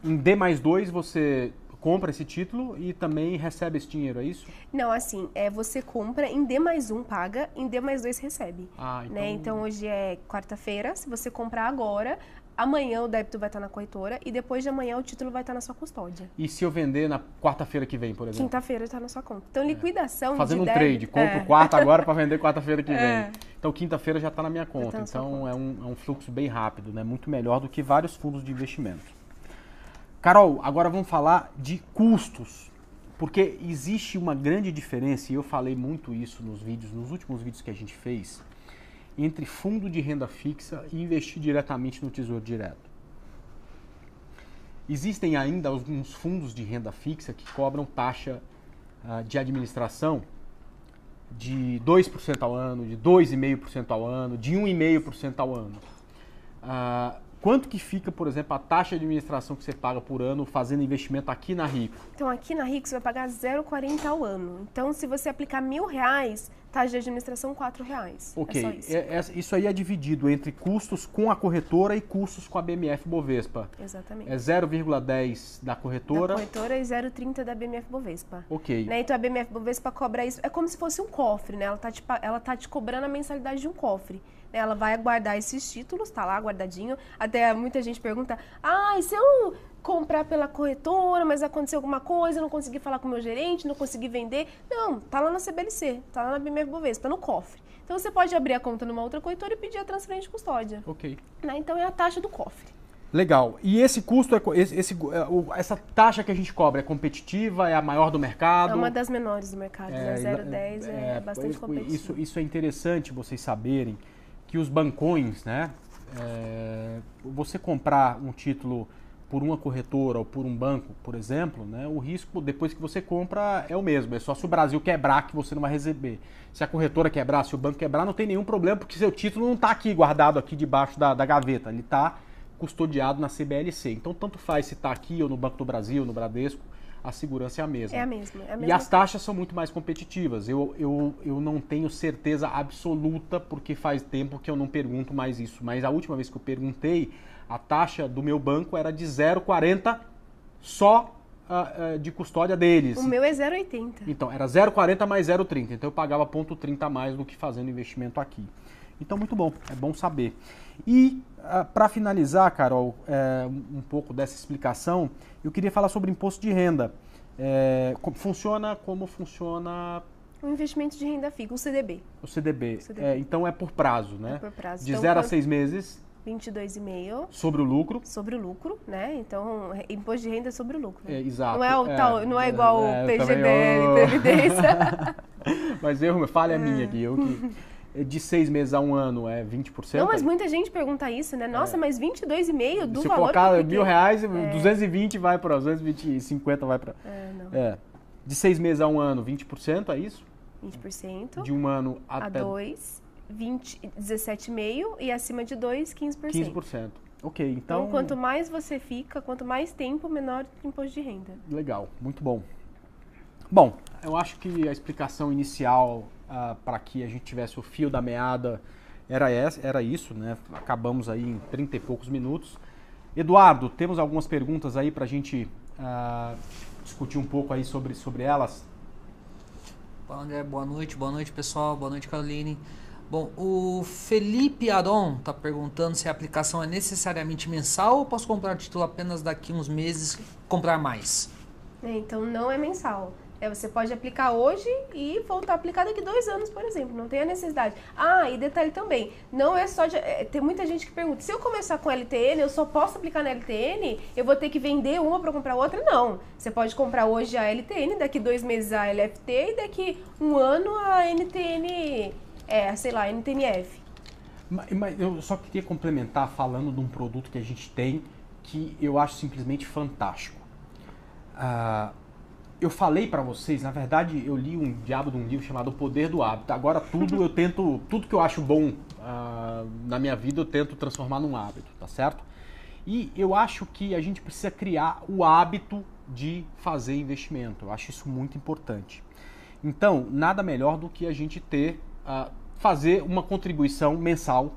em D+2 você compra esse título e também recebe esse dinheiro, é isso? Não, assim, você compra, em D+1 paga, em D+2 recebe. Então... Né? Então hoje é quarta-feira, se você comprar agora, amanhã o débito vai estar na corretora e depois de amanhã o título vai estar na sua custódia. E se eu vender na quarta-feira que vem, por exemplo? Quinta-feira está na sua conta. Então liquidação fazendo de um trade, compro quarta agora para vender quarta-feira que vem. Então quinta-feira já está na minha conta. Então é um fluxo bem rápido, né? Muito melhor do que vários fundos de investimento. Carol, agora vamos falar de custos, porque existe uma grande diferença, e eu falei muito isso nos últimos vídeos que a gente fez, entre fundo de renda fixa e investir diretamente no Tesouro Direto. Existem ainda alguns fundos de renda fixa que cobram taxa de administração de 2% ao ano, de 2,5% ao ano, de 1,5% ao ano. Quanto que fica, por exemplo, a taxa de administração que você paga por ano fazendo investimento aqui na Rico? Então, aqui na Rico você vai pagar 0,40 ao ano. Então, se você aplicar R$1.000, taxa de administração R$4. Ok. É só isso aí é dividido entre custos com a corretora e custos com a BMF Bovespa. Exatamente. É 0,10 da corretora. Da corretora e 0,30 da BMF Bovespa. Ok. Né? Então, a BMF Bovespa cobra isso. É como se fosse um cofre, né? Ela tá te cobrando a mensalidade de um cofre. Ela vai guardar esses títulos, tá lá guardadinho. Até muita gente pergunta, e se eu comprar pela corretora, mas aconteceu alguma coisa, não consegui falar com o meu gerente, não consegui vender? Não, tá lá na CBLC, tá lá na BMF Bovespa, no cofre. Então você pode abrir a conta numa outra corretora e pedir a transferência de custódia. Ok. Né? Então é a taxa do cofre. Legal. E esse custo, essa taxa que a gente cobra é competitiva, é a maior do mercado? É uma das menores do mercado, né? 0,10 é bastante competitivo. Isso é interessante vocês saberem, que os bancões, né, você comprar um título por uma corretora ou por um banco, por exemplo, né, o risco depois que você compra é o mesmo, é só se o Brasil quebrar que você não vai receber. Se a corretora quebrar, se o banco quebrar, não tem nenhum problema, porque seu título não está aqui guardado aqui debaixo da gaveta, ele está custodiado na CBLC. Então, tanto faz se está aqui ou no Banco do Brasil, no Bradesco, a segurança é a mesma. É a mesma. E as taxas são muito mais competitivas. Eu não tenho certeza absoluta, porque faz tempo que eu não pergunto mais isso. Mas a última vez que eu perguntei, a taxa do meu banco era de 0,40 só de custódia deles. O meu é 0,80. Então, era 0,40 mais 0,30. Então, eu pagava 0,30 a mais do que fazendo investimento aqui. Então, muito bom. É bom saber. E, para finalizar, Carol, um pouco dessa explicação, eu queria falar sobre imposto de renda. Como funciona o investimento de renda fixa, o CDB. O CDB. Então, é por prazo, né? É por prazo. De 0 a 6 meses. 22,5. Sobre o lucro. Sobre o lucro, né? Então, imposto de renda é sobre o lucro. Né? Exato. Não é igual o PGBL, Previdência. Mas falha minha aqui. De 6 meses a um ano é 20%? Não, mas muita gente pergunta isso, né? Nossa, mas 22,5% do valor... Se colocar R$1.000, 220 vai para 250 vai para... não. De 6 meses a um ano, 20%, é isso? 20%. De um ano a até... 2, 17,5% e acima de 2, 15%. 15%. Ok, então... Então, quanto mais você fica, quanto mais tempo, menor o imposto de renda. Legal, muito bom. Bom, eu acho que a explicação inicial para que a gente tivesse o fio da meada era isso, né? Acabamos aí em 30 e poucos minutos. Eduardo, temos algumas perguntas aí para a gente discutir um pouco aí sobre elas. Fala, André, boa noite pessoal, boa noite Caroline. Bom, o Felipe Aron está perguntando se a aplicação é necessariamente mensal ou posso comprar o título apenas daqui uns meses comprar mais? Então não é mensal. Você pode aplicar hoje e voltar a aplicar daqui 2 anos, por exemplo. Não tem a necessidade. E detalhe também, não é só... tem muita gente que pergunta, se eu começar com LTN, eu só posso aplicar na LTN? Eu vou ter que vender uma para comprar outra? Não. Você pode comprar hoje a LTN, daqui 2 meses a LFT e daqui 1 ano a NTN... NTNF. Mas eu só queria complementar falando de um produto que a gente tem que eu acho simplesmente fantástico. Eu falei para vocês, na verdade eu li um diabo de um livro chamado O Poder do Hábito. Agora tudo que eu acho bom na minha vida eu tento transformar num hábito, tá certo? E eu acho que a gente precisa criar o hábito de fazer investimento. Eu acho isso muito importante. Então, nada melhor do que a gente fazer uma contribuição mensal.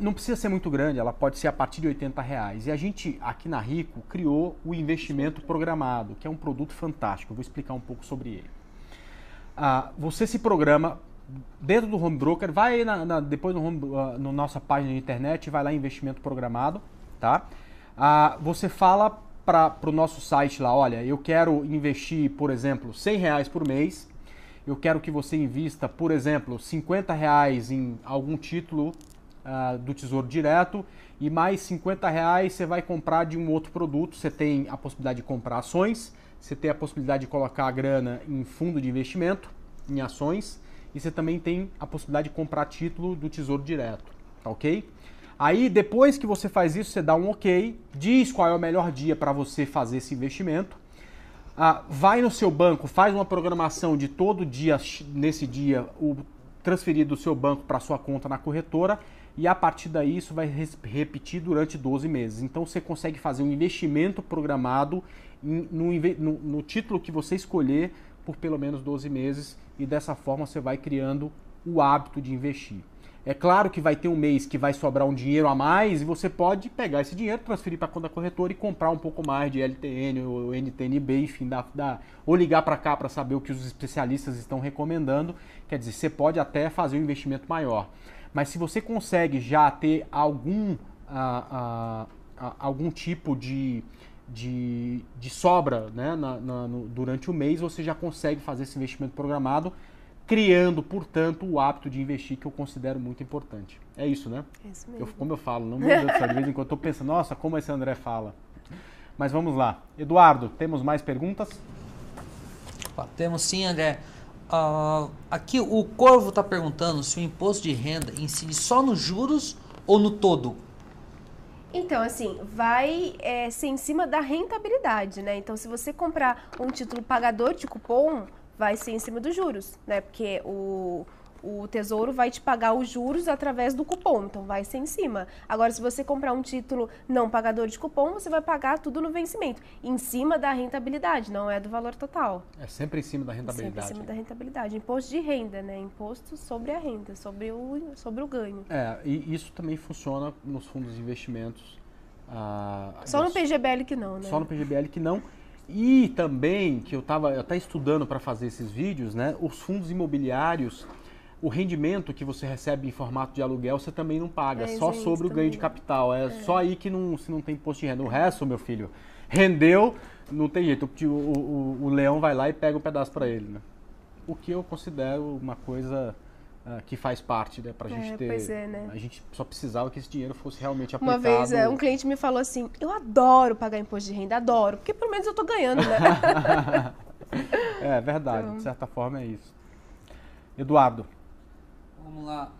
Não precisa ser muito grande, ela pode ser a partir de R$80. E a gente, aqui na Rico, criou o investimento programado, que é um produto fantástico. Eu vou explicar um pouco sobre ele. Você se programa dentro do Home Broker, vai depois na nossa página de internet, vai lá em investimento programado, tá? Você fala para o nosso site lá, olha, eu quero investir, por exemplo, R$100 por mês. Eu quero que você invista, por exemplo, R$50 em algum título do Tesouro Direto e mais R$50 você vai comprar de um outro produto. Você tem a possibilidade de comprar ações, você tem a possibilidade de colocar a grana em fundo de investimento, em ações, e você também tem a possibilidade de comprar título do Tesouro Direto, tá ok? Aí depois que você faz isso, você dá um ok, diz qual é o melhor dia para você fazer esse investimento. Vai no seu banco, faz uma programação de todo dia, nesse dia, transferir do seu banco para sua conta na corretora e a partir daí isso vai repetir durante 12 meses. Então você consegue fazer um investimento programado no título que você escolher por pelo menos 12 meses e dessa forma você vai criando o hábito de investir. É claro que vai ter um mês que vai sobrar um dinheiro a mais e você pode pegar esse dinheiro, transferir para a conta corretora e comprar um pouco mais de LTN ou NTNB, enfim, ou ligar para cá para saber o que os especialistas estão recomendando. Quer dizer, você pode até fazer um investimento maior. Mas se você consegue já ter algum tipo de sobra, né, durante o mês, você já consegue fazer esse investimento programado, criando, portanto, o hábito de investir, que eu considero muito importante. É isso, né? É isso mesmo. Como eu falo, não me Deus do céu, de vez em quando eu estou pensando, nossa, como esse André fala. Mas vamos lá. Eduardo, temos mais perguntas? Temos sim, André. Aqui o Corvo está perguntando se o imposto de renda incide só nos juros ou no todo? Então, assim, vai ser em cima da rentabilidade, né? Então, se você comprar um título pagador de cupom, vai ser em cima dos juros, né? Porque o Tesouro vai te pagar os juros através do cupom, então vai ser em cima. Agora, se você comprar um título não pagador de cupom, você vai pagar tudo no vencimento, em cima da rentabilidade, não é do valor total. É sempre em cima da rentabilidade. Sempre em cima da rentabilidade. Imposto de renda, né? Imposto sobre a renda, sobre o ganho. E isso também funciona nos fundos de investimentos. Só no PGBL que não, né? Só no PGBL que não. E também, que eu estava até estudando para fazer esses vídeos, né? Os fundos imobiliários, o rendimento que você recebe em formato de aluguel, você também não paga, só sobre o ganho de capital. Só aí que se não tem imposto de renda. O resto, meu filho, rendeu, não tem jeito. O leão vai lá e pega um pedaço para ele, né? O que eu considero uma coisa que faz parte, né? Pra gente ter. Pois é, né? A gente só precisava que esse dinheiro fosse realmente aplicado. Uma vez um cliente me falou assim, eu adoro pagar imposto de renda, adoro, porque pelo menos eu tô ganhando, né? É verdade, então, de certa forma é isso. Eduardo. Vamos lá.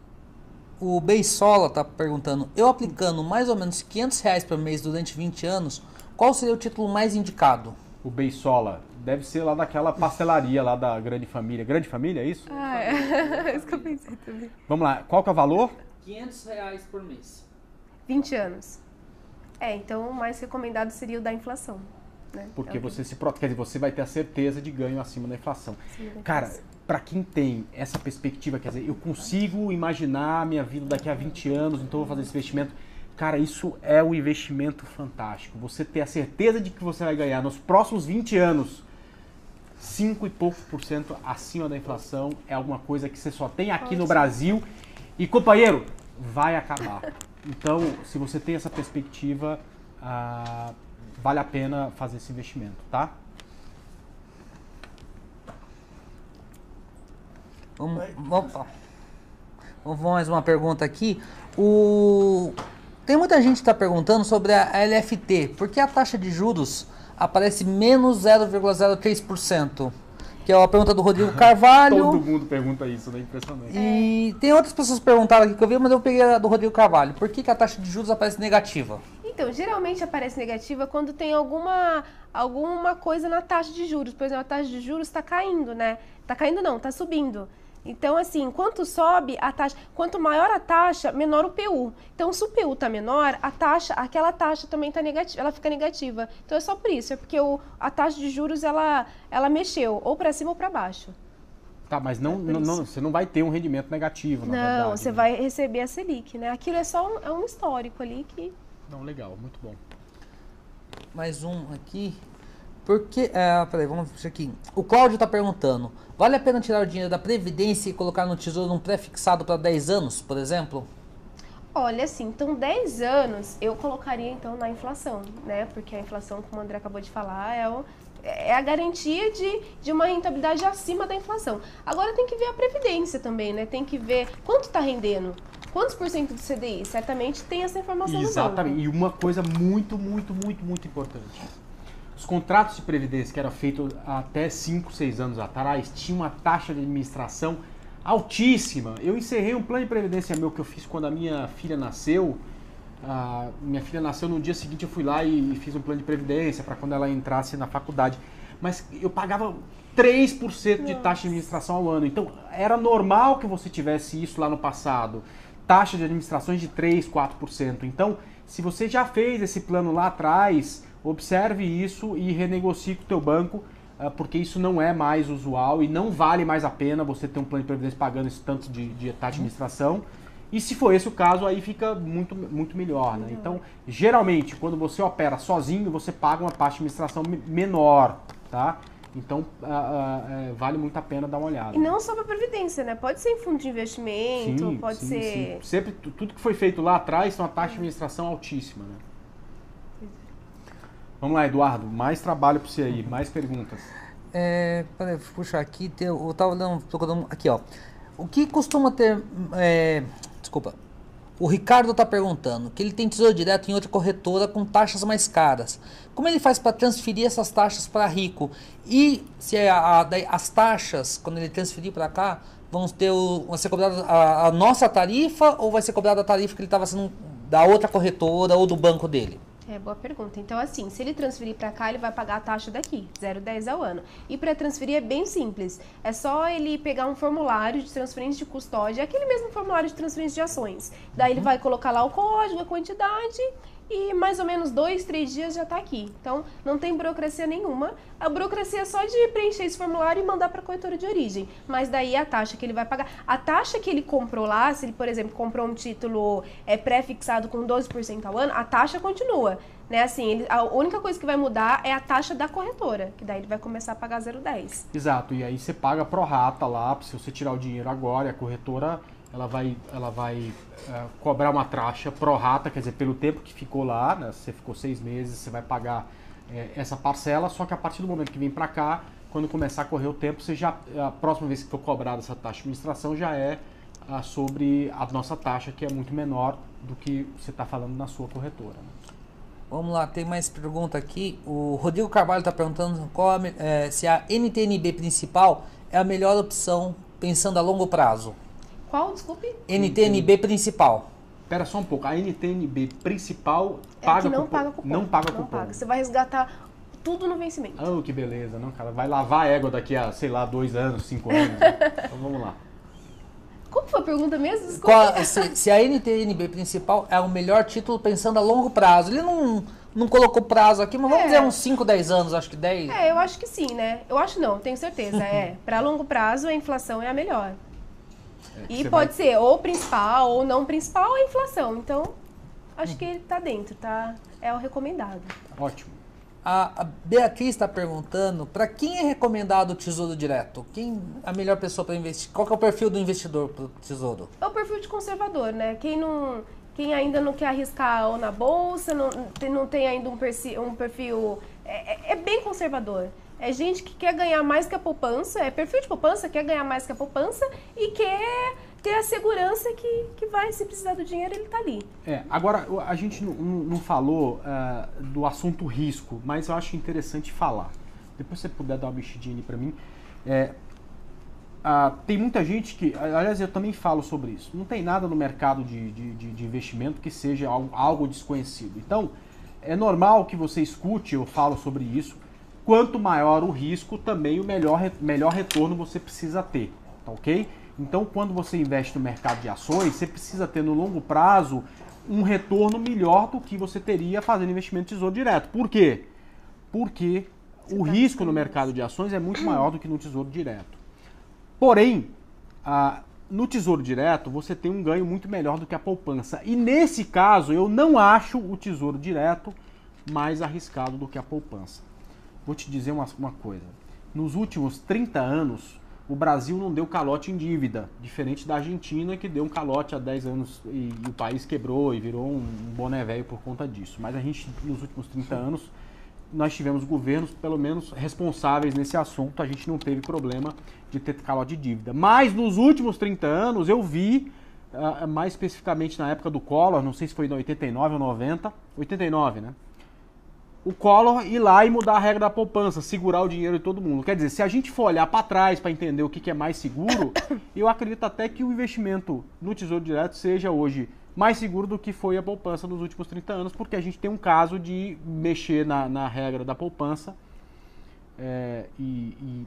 O Beisola está perguntando, eu aplicando mais ou menos R$500 por mês durante 20 anos, qual seria o título mais indicado? O Beisola, Deve ser lá daquela pastelaria lá da Grande Família. Grande Família, é isso? Ah, é. Isso que eu pensei também. Vamos lá, qual que é o valor? R$500 por mês. 20 anos. Então o mais recomendado seria o da inflação. Né? Porque você se protege, quer dizer, você vai ter a certeza de ganho acima da inflação. Cara, para quem tem essa perspectiva, quer dizer, eu consigo imaginar a minha vida daqui a 20 anos, então eu vou fazer esse investimento. Cara, isso é um investimento fantástico. Você ter a certeza de que você vai ganhar nos próximos 20 anos 5 e poucos % acima da inflação é alguma coisa que você só tem aqui no Brasil. E, companheiro, vai acabar. Então, se você tem essa perspectiva, vale a pena fazer esse investimento, tá? Vamos mais uma pergunta aqui. Tem muita gente que está perguntando sobre a LFT. Por que a taxa de juros aparece menos 0,03%? Que é a pergunta do Rodrigo Carvalho. Todo mundo pergunta isso, né? Impressionante. E tem outras pessoas que perguntaram aqui que eu vi, mas eu peguei a do Rodrigo Carvalho. Por que a taxa de juros aparece negativa? Então, geralmente aparece negativa quando tem alguma coisa na taxa de juros. Por exemplo, a taxa de juros está caindo, né? Está caindo não, está subindo. Então, assim, quanto sobe a taxa, quanto maior a taxa, menor o PU. Então, se o PU está menor, aquela taxa também está negativa, ela fica negativa. Então, é só por isso, é porque a taxa de juros, ela mexeu, ou para cima ou para baixo. Tá, mas você não vai ter um rendimento negativo, na verdade. Não, você vai receber a Selic, né? Aquilo é só um histórico ali que... Não, legal, muito bom. Mais um aqui. Porque, peraí, vamos ver aqui. O Cláudio está perguntando, vale a pena tirar o dinheiro da Previdência e colocar no Tesouro um pré-fixado para 10 anos, por exemplo? Olha, assim, então 10 anos eu colocaria então na inflação, né? Porque a inflação, como o André acabou de falar, é a garantia de uma rentabilidade acima da inflação. Agora tem que ver a Previdência também, né? Tem que ver quanto está rendendo. Quantos por cento do CDI? Certamente tem essa informação no banco. Exatamente. E uma coisa muito, muito, muito, muito importante. Os contratos de previdência que eram feitos até 5, 6 anos atrás tinham uma taxa de administração altíssima. Eu encerrei um plano de previdência meu que eu fiz quando a minha filha nasceu. Minha filha nasceu no dia seguinte, eu fui lá e fiz um plano de previdência para quando ela entrasse na faculdade. Mas eu pagava 3% de taxa de administração ao ano. Então era normal que você tivesse isso lá no passado. Taxa de administrações de 3%, 4%. Então, se você já fez esse plano lá atrás, observe isso e renegocie com o teu banco, porque isso não é mais usual e não vale mais a pena você ter um plano de previdência pagando esse tanto de taxa de administração. E se for esse o caso, aí fica muito, muito melhor, né? Então, geralmente, quando você opera sozinho, você paga uma taxa de administração menor, tá? Então, vale muito a pena dar uma olhada. E não só para Previdência, né? Pode ser em fundo de investimento, pode ser... Sim. Sempre, tudo que foi feito lá atrás tem uma taxa de administração altíssima, né? Vamos lá, Eduardo, mais trabalho para você aí, mais perguntas. Peraí, puxar aqui, eu estava procurando aqui, ó. O que costuma ter... desculpa. O Ricardo está perguntando que ele tem tesouro direto em outra corretora com taxas mais caras. Como ele faz para transferir essas taxas para Rico? E se as taxas, quando ele transferir para cá, vão ser cobradas a nossa tarifa ou vai ser cobrada a tarifa que ele estava sendo da outra corretora ou do banco dele? Boa pergunta. Então, assim, se ele transferir para cá, ele vai pagar a taxa daqui, 0,10 ao ano. E para transferir é bem simples. É só ele pegar um formulário de transferência de custódia, aquele mesmo formulário de transferência de ações. Daí ele vai colocar lá o código, a quantidade e mais ou menos 2, 3 dias já está aqui. Então, não tem burocracia nenhuma. A burocracia é só de preencher esse formulário e mandar para a corretora de origem. Mas daí a taxa que ele vai pagar, a taxa que ele comprou lá, se ele, por exemplo, comprou um título pré-fixado com 12% ao ano, a taxa continua. Né? Assim, a única coisa que vai mudar é a taxa da corretora, que daí ele vai começar a pagar 0,10. Exato, e aí você paga pro rata lá, se você tirar o dinheiro agora, a corretora ela vai cobrar uma taxa pro rata, quer dizer, pelo tempo que ficou lá, né? Se você ficou 6 meses, você vai pagar essa parcela, só que a partir do momento que vem para cá, quando começar a correr o tempo, a próxima vez que for cobrada essa taxa de administração já é sobre a nossa taxa, que é muito menor do que você está falando na sua corretora. Né? Vamos lá, tem mais pergunta aqui. O Rodrigo Carvalho está perguntando se a NTN-B principal é a melhor opção pensando a longo prazo. Qual, desculpe? NTN-B principal. Espera só um pouco, a NTN-B principal não paga cupom. Não paga cupom. Você vai resgatar tudo no vencimento. Oh, que beleza, não, cara? Vai lavar a égua daqui a, sei lá, 2 anos, 5 anos. Né? Então vamos lá. Como foi a pergunta mesmo? Desculpa. Se a NTNB principal é o melhor título pensando a longo prazo. Ele não colocou prazo aqui, mas vamos dizer uns 5, 10 anos, acho que 10. Eu acho que sim, né? Eu acho não, tenho certeza. Para longo prazo, a inflação é a melhor. E pode ser ou principal ou não principal a inflação. Então, acho que ele tá dentro, tá? É o recomendado. Ótimo. A Beatriz está perguntando, para quem é recomendado o Tesouro Direto? Quem a melhor pessoa para investir? Qual que é o perfil do investidor para o Tesouro? É o perfil de conservador, né? Quem ainda não quer arriscar ou na bolsa, não tem ainda um perfil é bem conservador. É gente que quer ganhar mais que a poupança, é perfil de poupança, quer ganhar mais que a poupança e quer ter a segurança que vai, se precisar do dinheiro, ele tá ali. Agora, a gente não falou do assunto risco, mas eu acho interessante falar. Depois se você puder dar uma mexidinha ali para mim. Tem muita gente que, aliás, eu também falo sobre isso, não tem nada no mercado de investimento que seja algo desconhecido. Então, é normal que você escute, eu falo sobre isso, quanto maior o risco, também o melhor retorno você precisa ter, tá ok? Então, quando você investe no mercado de ações, você precisa ter no longo prazo um retorno melhor do que você teria fazendo investimento de tesouro direto. Por quê? Porque o risco no mercado de ações é muito maior do que no tesouro direto. Porém, no tesouro direto, você tem um ganho muito melhor do que a poupança. E nesse caso, eu não acho o tesouro direto mais arriscado do que a poupança. Vou te dizer uma coisa. Nos últimos 30 anos, o Brasil não deu calote em dívida, diferente da Argentina, que deu um calote há 10 anos e o país quebrou e virou um boné velho por conta disso. Mas a gente, nos últimos 30 anos, nós tivemos governos, pelo menos, responsáveis nesse assunto. A gente não teve problema de ter calote de dívida. Mas nos últimos 30 anos, eu vi, mais especificamente na época do Collor, não sei se foi em 89 ou 90, 89, né? O Collor ir lá e mudar a regra da poupança, segurar o dinheiro de todo mundo. Quer dizer, se a gente for olhar para trás para entender o que é mais seguro, eu acredito até que o investimento no Tesouro Direto seja hoje mais seguro do que foi a poupança nos últimos 30 anos, porque a gente tem um caso de mexer na regra da poupança e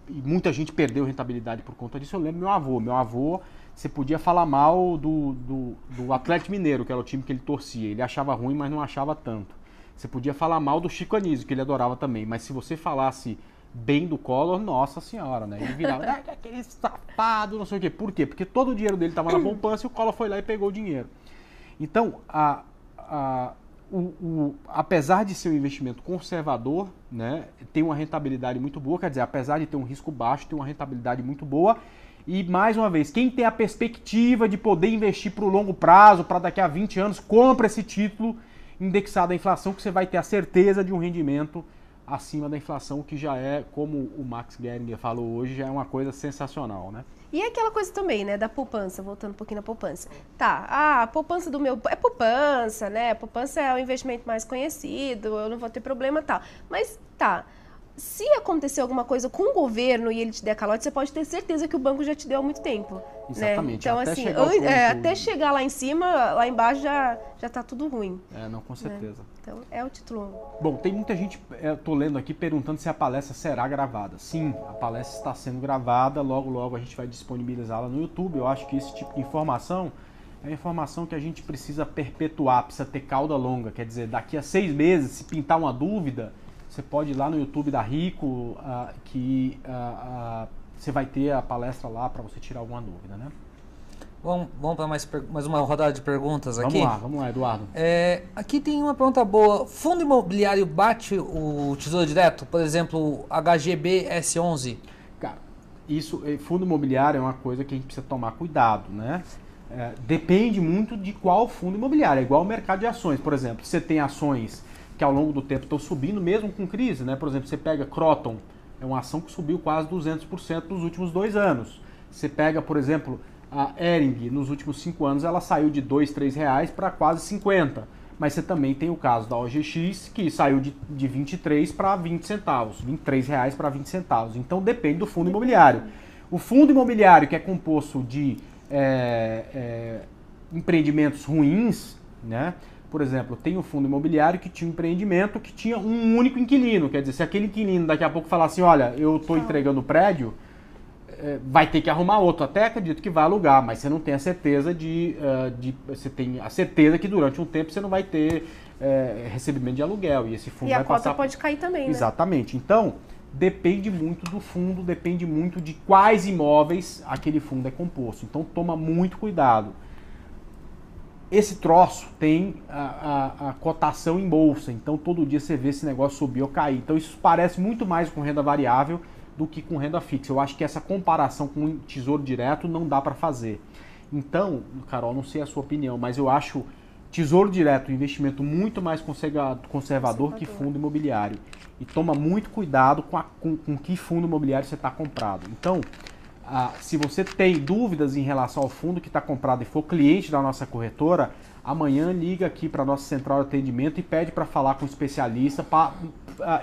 muita gente perdeu rentabilidade por conta disso. Eu lembro meu avô, você podia falar mal do Atlético Mineiro, que era o time que ele torcia. Ele achava ruim, mas não achava tanto. Você podia falar mal do Chico Anísio, que ele adorava também, mas se você falasse bem do Collor, nossa senhora, né? Ele virava, aquele safado, não sei o quê. Por quê? Porque todo o dinheiro dele estava na poupança e o Collor foi lá e pegou o dinheiro. Então, apesar de ser um investimento conservador, né, tem uma rentabilidade muito boa, quer dizer, apesar de ter um risco baixo, tem uma rentabilidade muito boa. E, mais uma vez, quem tem a perspectiva de poder investir para o longo prazo, para daqui a 20 anos, compra esse título indexado à inflação, que você vai ter a certeza de um rendimento acima da inflação, que já é, como o Max Geringer falou hoje, já é uma coisa sensacional, né? E é aquela coisa também, né, da poupança, voltando um pouquinho na poupança. Tá, a poupança do meu... É poupança, né? A poupança é o investimento mais conhecido, eu não vou ter problema e tal. Mas, tá... Se acontecer alguma coisa com o governo e ele te der calote, você pode ter certeza que o banco já te deu há muito tempo. Exatamente. Né? Então, assim, até chegar lá em cima, lá embaixo já tá tudo ruim. Não, com certeza. Né? Então, é o título 1. Bom, tem muita gente, tô lendo aqui, perguntando se a palestra será gravada. Sim, a palestra está sendo gravada, logo a gente vai disponibilizá-la no YouTube. Eu acho que esse tipo de informação é informação que a gente precisa perpetuar, precisa ter cauda longa. Quer dizer, daqui a 6 meses, se pintar uma dúvida... Você pode ir lá no YouTube da Rico, que você vai ter a palestra lá para você tirar alguma dúvida, né? Vamos para mais uma rodada de perguntas aqui? Vamos lá, Eduardo. Aqui tem uma pergunta boa. Fundo imobiliário bate o Tesouro Direto? Por exemplo, HGB S11? Cara, fundo imobiliário é uma coisa que a gente precisa tomar cuidado, né? Depende muito de qual fundo imobiliário. É igual ao mercado de ações. Por exemplo, você tem ações que ao longo do tempo estão subindo, mesmo com crise, né? Por exemplo, você pega Croton, é uma ação que subiu quase 200% nos últimos 2 anos. Você pega, por exemplo, a Hering, nos últimos 5 anos, ela saiu de R$2, R$3 para quase 50. Mas você também tem o caso da OGX, que saiu de 23 para 20 centavos, R$23 para 20 centavos. Então depende do fundo imobiliário. O fundo imobiliário, que é composto de empreendimentos ruins, né? Por exemplo, tem um fundo imobiliário que tinha um empreendimento que tinha um único inquilino. Quer dizer, se aquele inquilino daqui a pouco falar assim, olha, eu estou entregando o prédio, vai ter que arrumar outro. Até acredito que vai alugar, mas você não tem a certeza você tem a certeza que durante um tempo você não vai ter recebimento de aluguel. E esse fundo vai passar... E a cota pode cair também, né? Exatamente. Então, depende muito do fundo, depende muito de quais imóveis aquele fundo é composto. Então, toma muito cuidado. Esse troço tem a cotação em bolsa, então todo dia você vê esse negócio subir ou cair. Então isso parece muito mais com renda variável do que com renda fixa. Eu acho que essa comparação com o tesouro direto não dá para fazer. Então, Carol, não sei a sua opinião, mas eu acho tesouro direto um investimento muito mais conservador que fundo imobiliário. E toma muito cuidado com que fundo imobiliário você está comprado. Então, se você tem dúvidas em relação ao fundo que está comprado e for cliente da nossa corretora, amanhã liga aqui para a nossa central de atendimento e pede para falar com um especialista, para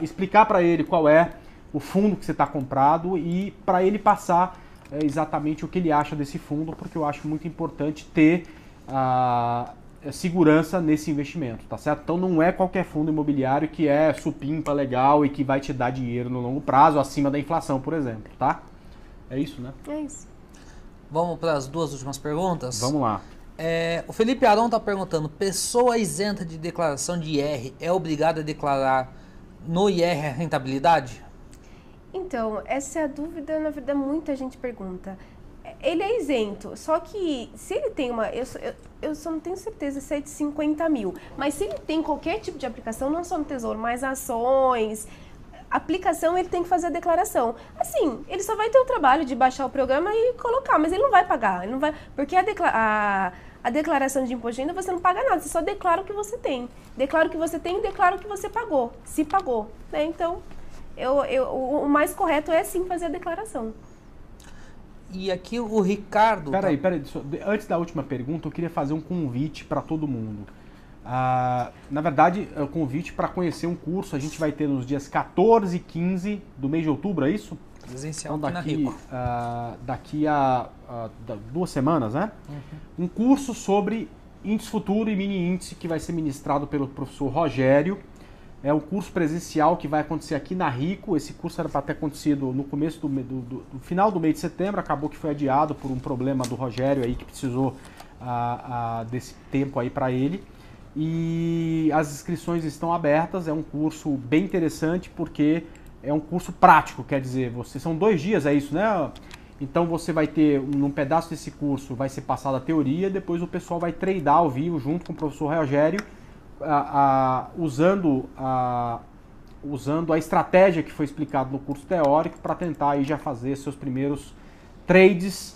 explicar para ele qual é o fundo que você está comprado e para ele passar exatamente o que ele acha desse fundo, porque eu acho muito importante ter segurança nesse investimento, tá certo? Então não é qualquer fundo imobiliário que é supimpa legal e que vai te dar dinheiro no longo prazo, acima da inflação, por exemplo, tá? É isso, né? É isso. Vamos para as duas últimas perguntas? Vamos lá. O Felipe Arão está perguntando, pessoa isenta de declaração de IR é obrigada a declarar no IR a rentabilidade? Então, essa é a dúvida, na verdade, muita gente pergunta. Ele é isento, só que se ele tem uma... Eu só não tenho certeza se é de 50 mil, mas se ele tem qualquer tipo de aplicação, não só no Tesouro, mas ações... aplicação, ele tem que fazer a declaração. Assim, ele só vai ter o trabalho de baixar o programa e colocar, mas ele não vai pagar. Ele não vai, porque a declaração de imposto de renda você não paga nada, você só declara o que você tem. Declara o que você tem e declara o que você pagou, se pagou. Né? Então, o mais correto é sim fazer a declaração. E aqui o Ricardo... Peraí, antes da última pergunta, eu queria fazer um convite para todo mundo. Na verdade, é o convite para conhecer um curso. A gente vai ter nos dias 14 e 15 do mês de outubro, é isso? Presencial então, aqui na Rico. Daqui a 2 semanas, né? Uhum. Um curso sobre índice futuro e mini índice que vai ser ministrado pelo professor Rogério. É um curso presencial que vai acontecer aqui na Rico. Esse curso era para ter acontecido no começo do final do mês de setembro. Acabou que foi adiado por um problema do Rogério aí que precisou desse tempo aí para ele. E as inscrições estão abertas, é um curso bem interessante porque é um curso prático, quer dizer, são 2 dias, é isso, né? Então você vai ter, num pedaço desse curso, vai ser passada a teoria, depois o pessoal vai treinar ao vivo junto com o professor Rogério, usando a estratégia que foi explicada no curso teórico para tentar aí já fazer seus primeiros trades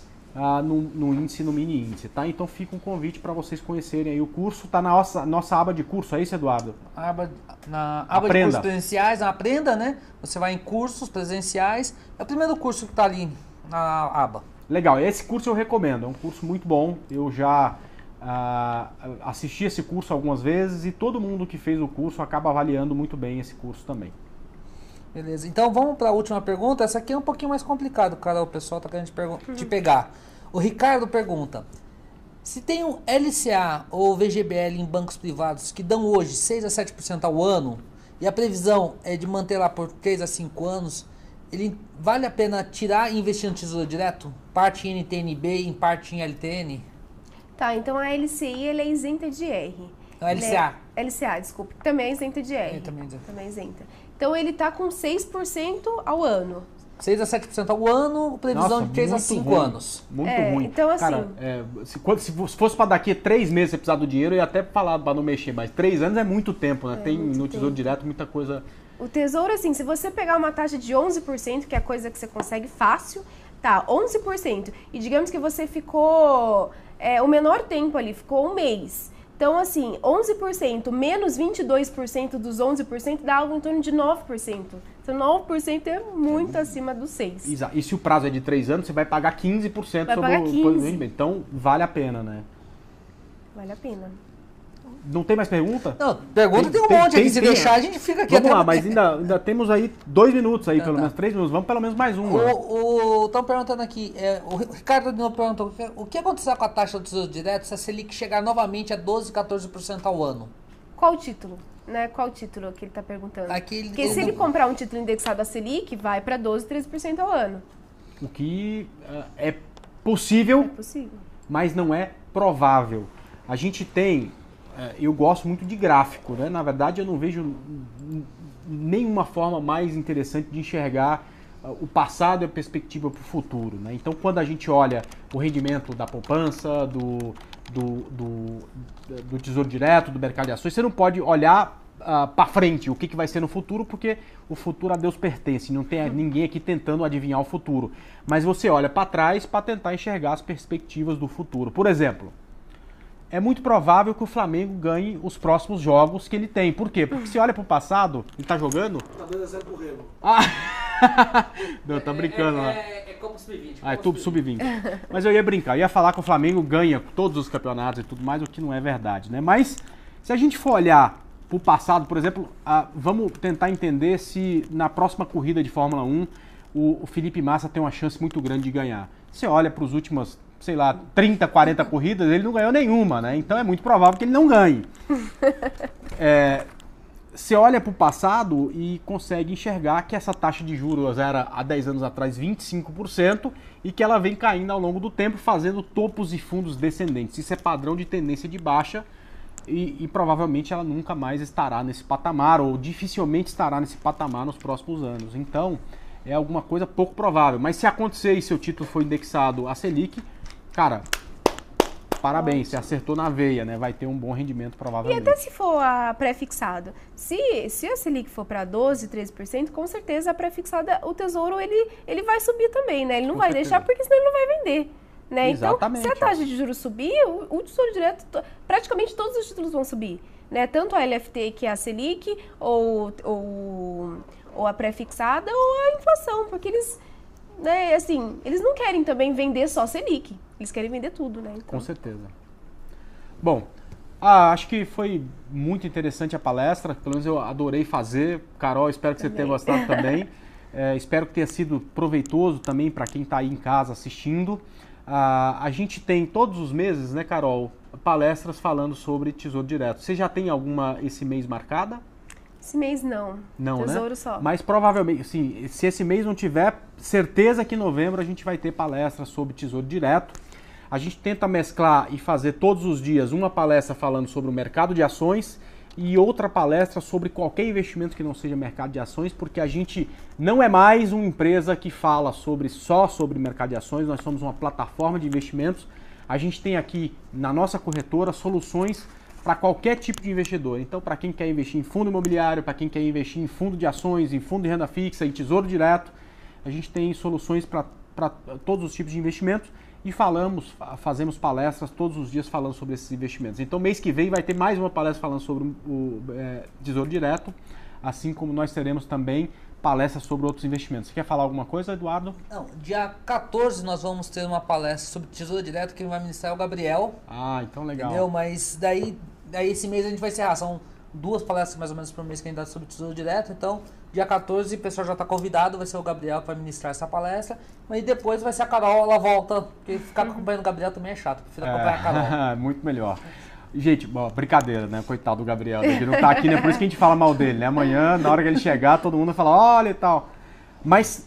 no índice e no mini índice, tá? Então fica um convite para vocês conhecerem aí o curso, tá na nossa aba de curso, é isso, Eduardo? Na aba de cursos presenciais, Aprenda, né? Você vai em cursos presenciais, é o primeiro curso que tá ali na aba. Legal, esse curso eu recomendo, é um curso muito bom, eu já assisti esse curso algumas vezes e todo mundo que fez o curso acaba avaliando muito bem esse curso também. Beleza, então vamos para a última pergunta. Essa aqui é um pouquinho mais complicado, cara. O pessoal está querendo te pegar. O Ricardo pergunta: se tem um LCA ou VGBL em bancos privados que dão hoje 6 a 7% ao ano e a previsão é de manter lá por 3 a 5 anos, vale a pena tirar e investir no Tesouro Direto? Parte em NTNB e em parte em LTN? Tá, então a LCI ela é isenta de R. Não, LCA. LCA, desculpe. Também é isenta de R. Também é isenta. Então ele está com 6% ao ano. 6 a 7% ao ano, previsão Nossa, de 3 a 5 anos. Muito ruim. Então, assim... Cara, se fosse para daqui a 3 meses você precisar do dinheiro, eu ia até falar para não mexer, mas 3 anos é muito tempo, né? Tem no Tesouro Direto muita coisa... O Tesouro, assim, se você pegar uma taxa de 11%, que é a coisa que você consegue fácil, tá, 11%. E digamos que você ficou o menor tempo ali, ficou um mês. Então, assim, 11% menos 22% dos 11% dá algo em torno de 9%. Então, 9% é muito acima do 6%. Exato. E se o prazo é de 3 anos, você vai pagar 15% sobre o rendimento. Então, vale a pena, né? Vale a pena. Não tem mais pergunta? Não, pergunta tem um monte aqui. Se deixar, a gente fica aqui Vamos lá, mas ainda temos aí 2 minutos aí, pelo menos 3 minutos. Vamos pelo menos mais um. Estão perguntando aqui, o Ricardo de novo perguntou, o que acontecerá com a taxa do Tesouro Direto se a Selic chegar novamente a 12%, 14% ao ano? qual título? Né? Qual título que ele está perguntando? Porque se ele comprar um título indexado a Selic, vai para 12, 13% ao ano. O que é possível, mas não é provável. A gente tem, eu gosto muito de gráfico, né? Na verdade eu não vejo nenhuma forma mais interessante de enxergar o passado e a perspectiva para o futuro, né? Então quando a gente olha o rendimento da poupança, do Tesouro Direto, do mercado de ações, você não pode olhar para frente o que vai ser no futuro, porque o futuro a Deus pertence, não tem ninguém aqui tentando adivinhar o futuro. Mas você olha para trás para tentar enxergar as perspectivas do futuro. Por exemplo, é muito provável que o Flamengo ganhe os próximos jogos que ele tem. Por quê? Porque se olha para o passado, ele tá jogando... Tá 2-0 pro Remo. Não, tá brincando lá. É Copa Sub-20. É tudo Sub-20. Mas eu ia brincar, eu ia falar que o Flamengo ganha todos os campeonatos e tudo mais, o que não é verdade, né? Mas se a gente for olhar pro passado, por exemplo, vamos tentar entender se na próxima corrida de Fórmula 1 o Felipe Massa tem uma chance muito grande de ganhar. Você olha para os últimos, sei lá, 30, 40 corridas, ele não ganhou nenhuma, né? Então é muito provável que ele não ganhe. Você olha para o passado e consegue enxergar que essa taxa de juros era há 10 anos atrás 25% e que ela vem caindo ao longo do tempo, fazendo topos e fundos descendentes. Isso é padrão de tendência de baixa. E provavelmente ela nunca mais estará nesse patamar, ou dificilmente estará nesse patamar nos próximos anos. Então, é alguma coisa pouco provável. Mas se acontecer e seu título for indexado a Selic, cara, parabéns, você acertou na veia, né? Vai ter um bom rendimento provavelmente. E até se for a pré-fixado. Se a Selic for para 12, 13%, com certeza a pré-fixada, o Tesouro, ele vai subir também, né? Ele não vai deixar, porque senão ele não vai vender. Né? Então, se a taxa de juros subir, o Tesouro Direto, praticamente todos os títulos vão subir. Né? Tanto a LFT, que é a Selic, ou a pré-fixada, ou a inflação, porque eles, né, assim, eles não querem também vender só Selic, eles querem vender tudo. Né? Então... Com certeza. Bom, acho que foi muito interessante a palestra, pelo menos eu adorei fazer. Carol, espero que você tenha gostado também. Espero que tenha sido proveitoso também para quem está aí em casa assistindo. A gente tem todos os meses, né, Carol, palestras falando sobre Tesouro Direto. Você já tem alguma esse mês marcada? Esse mês não. Não, Tesouro, né? só. Mas provavelmente, sim, se esse mês não tiver, certeza que em novembro a gente vai ter palestras sobre Tesouro Direto. A gente tenta mesclar e fazer todos os dias uma palestra falando sobre o mercado de ações e outra palestra sobre qualquer investimento que não seja mercado de ações, porque a gente não é mais uma empresa que fala só sobre mercado de ações, nós somos uma plataforma de investimentos. A gente tem aqui na nossa corretora soluções para qualquer tipo de investidor. Então, para quem quer investir em fundo imobiliário, para quem quer investir em fundo de ações, em fundo de renda fixa, em tesouro direto, a gente tem soluções para todos os tipos de investimentos. E fazemos palestras todos os dias falando sobre esses investimentos. Então, mês que vem vai ter mais uma palestra falando sobre o Tesouro Direto, assim como nós teremos também palestras sobre outros investimentos. Você quer falar alguma coisa, Eduardo? Não, dia 14 nós vamos ter uma palestra sobre Tesouro Direto, quem vai ministrar é o Gabriel. Ah, então legal. Entendeu? Mas daí esse mês a gente vai encerrar. São 2 palestras mais ou menos por mês que a gente dá sobre Tesouro Direto, então dia 14 o pessoal já está convidado, vai ser o Gabriel que vai ministrar essa palestra, mas depois vai ser a Carol, ela volta, porque ficar acompanhando o Gabriel também é chato, prefiro acompanhar a Carol. Muito melhor. Gente, brincadeira, né? Coitado do Gabriel, ele não tá aqui, né? Por isso que a gente fala mal dele, né? Amanhã, na hora que ele chegar, todo mundo vai falar, olha e tal. Mas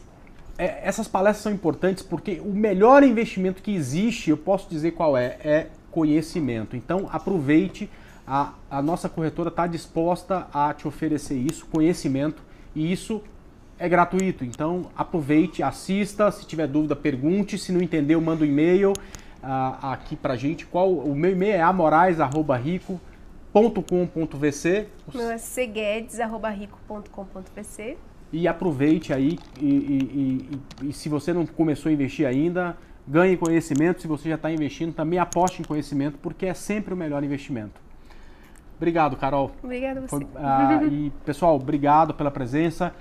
essas palestras são importantes porque o melhor investimento que existe, eu posso dizer qual é conhecimento. Então, aproveite, a nossa corretora está disposta a te oferecer isso, conhecimento, e isso é gratuito. Então, aproveite, assista, se tiver dúvida, pergunte, se não entendeu, manda um e-mail aqui pra gente. O meu e-mail é amoraes@rico.com.vc. Meu é cguedes@rico.com.vc. E aproveite aí e se você não começou a investir ainda, ganhe conhecimento. Se você já está investindo, também aposte em conhecimento, porque é sempre o melhor investimento. Obrigado, Carol. Obrigada a você. E, pessoal, obrigado pela presença.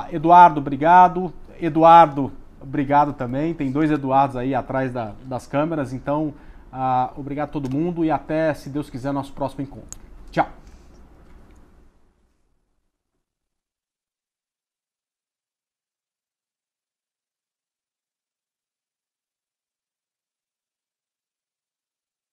Eduardo, obrigado. Eduardo, obrigado também. Tem 2 Eduardos aí atrás das câmeras. Então, obrigado a todo mundo e até, se Deus quiser, nosso próximo encontro. Tchau.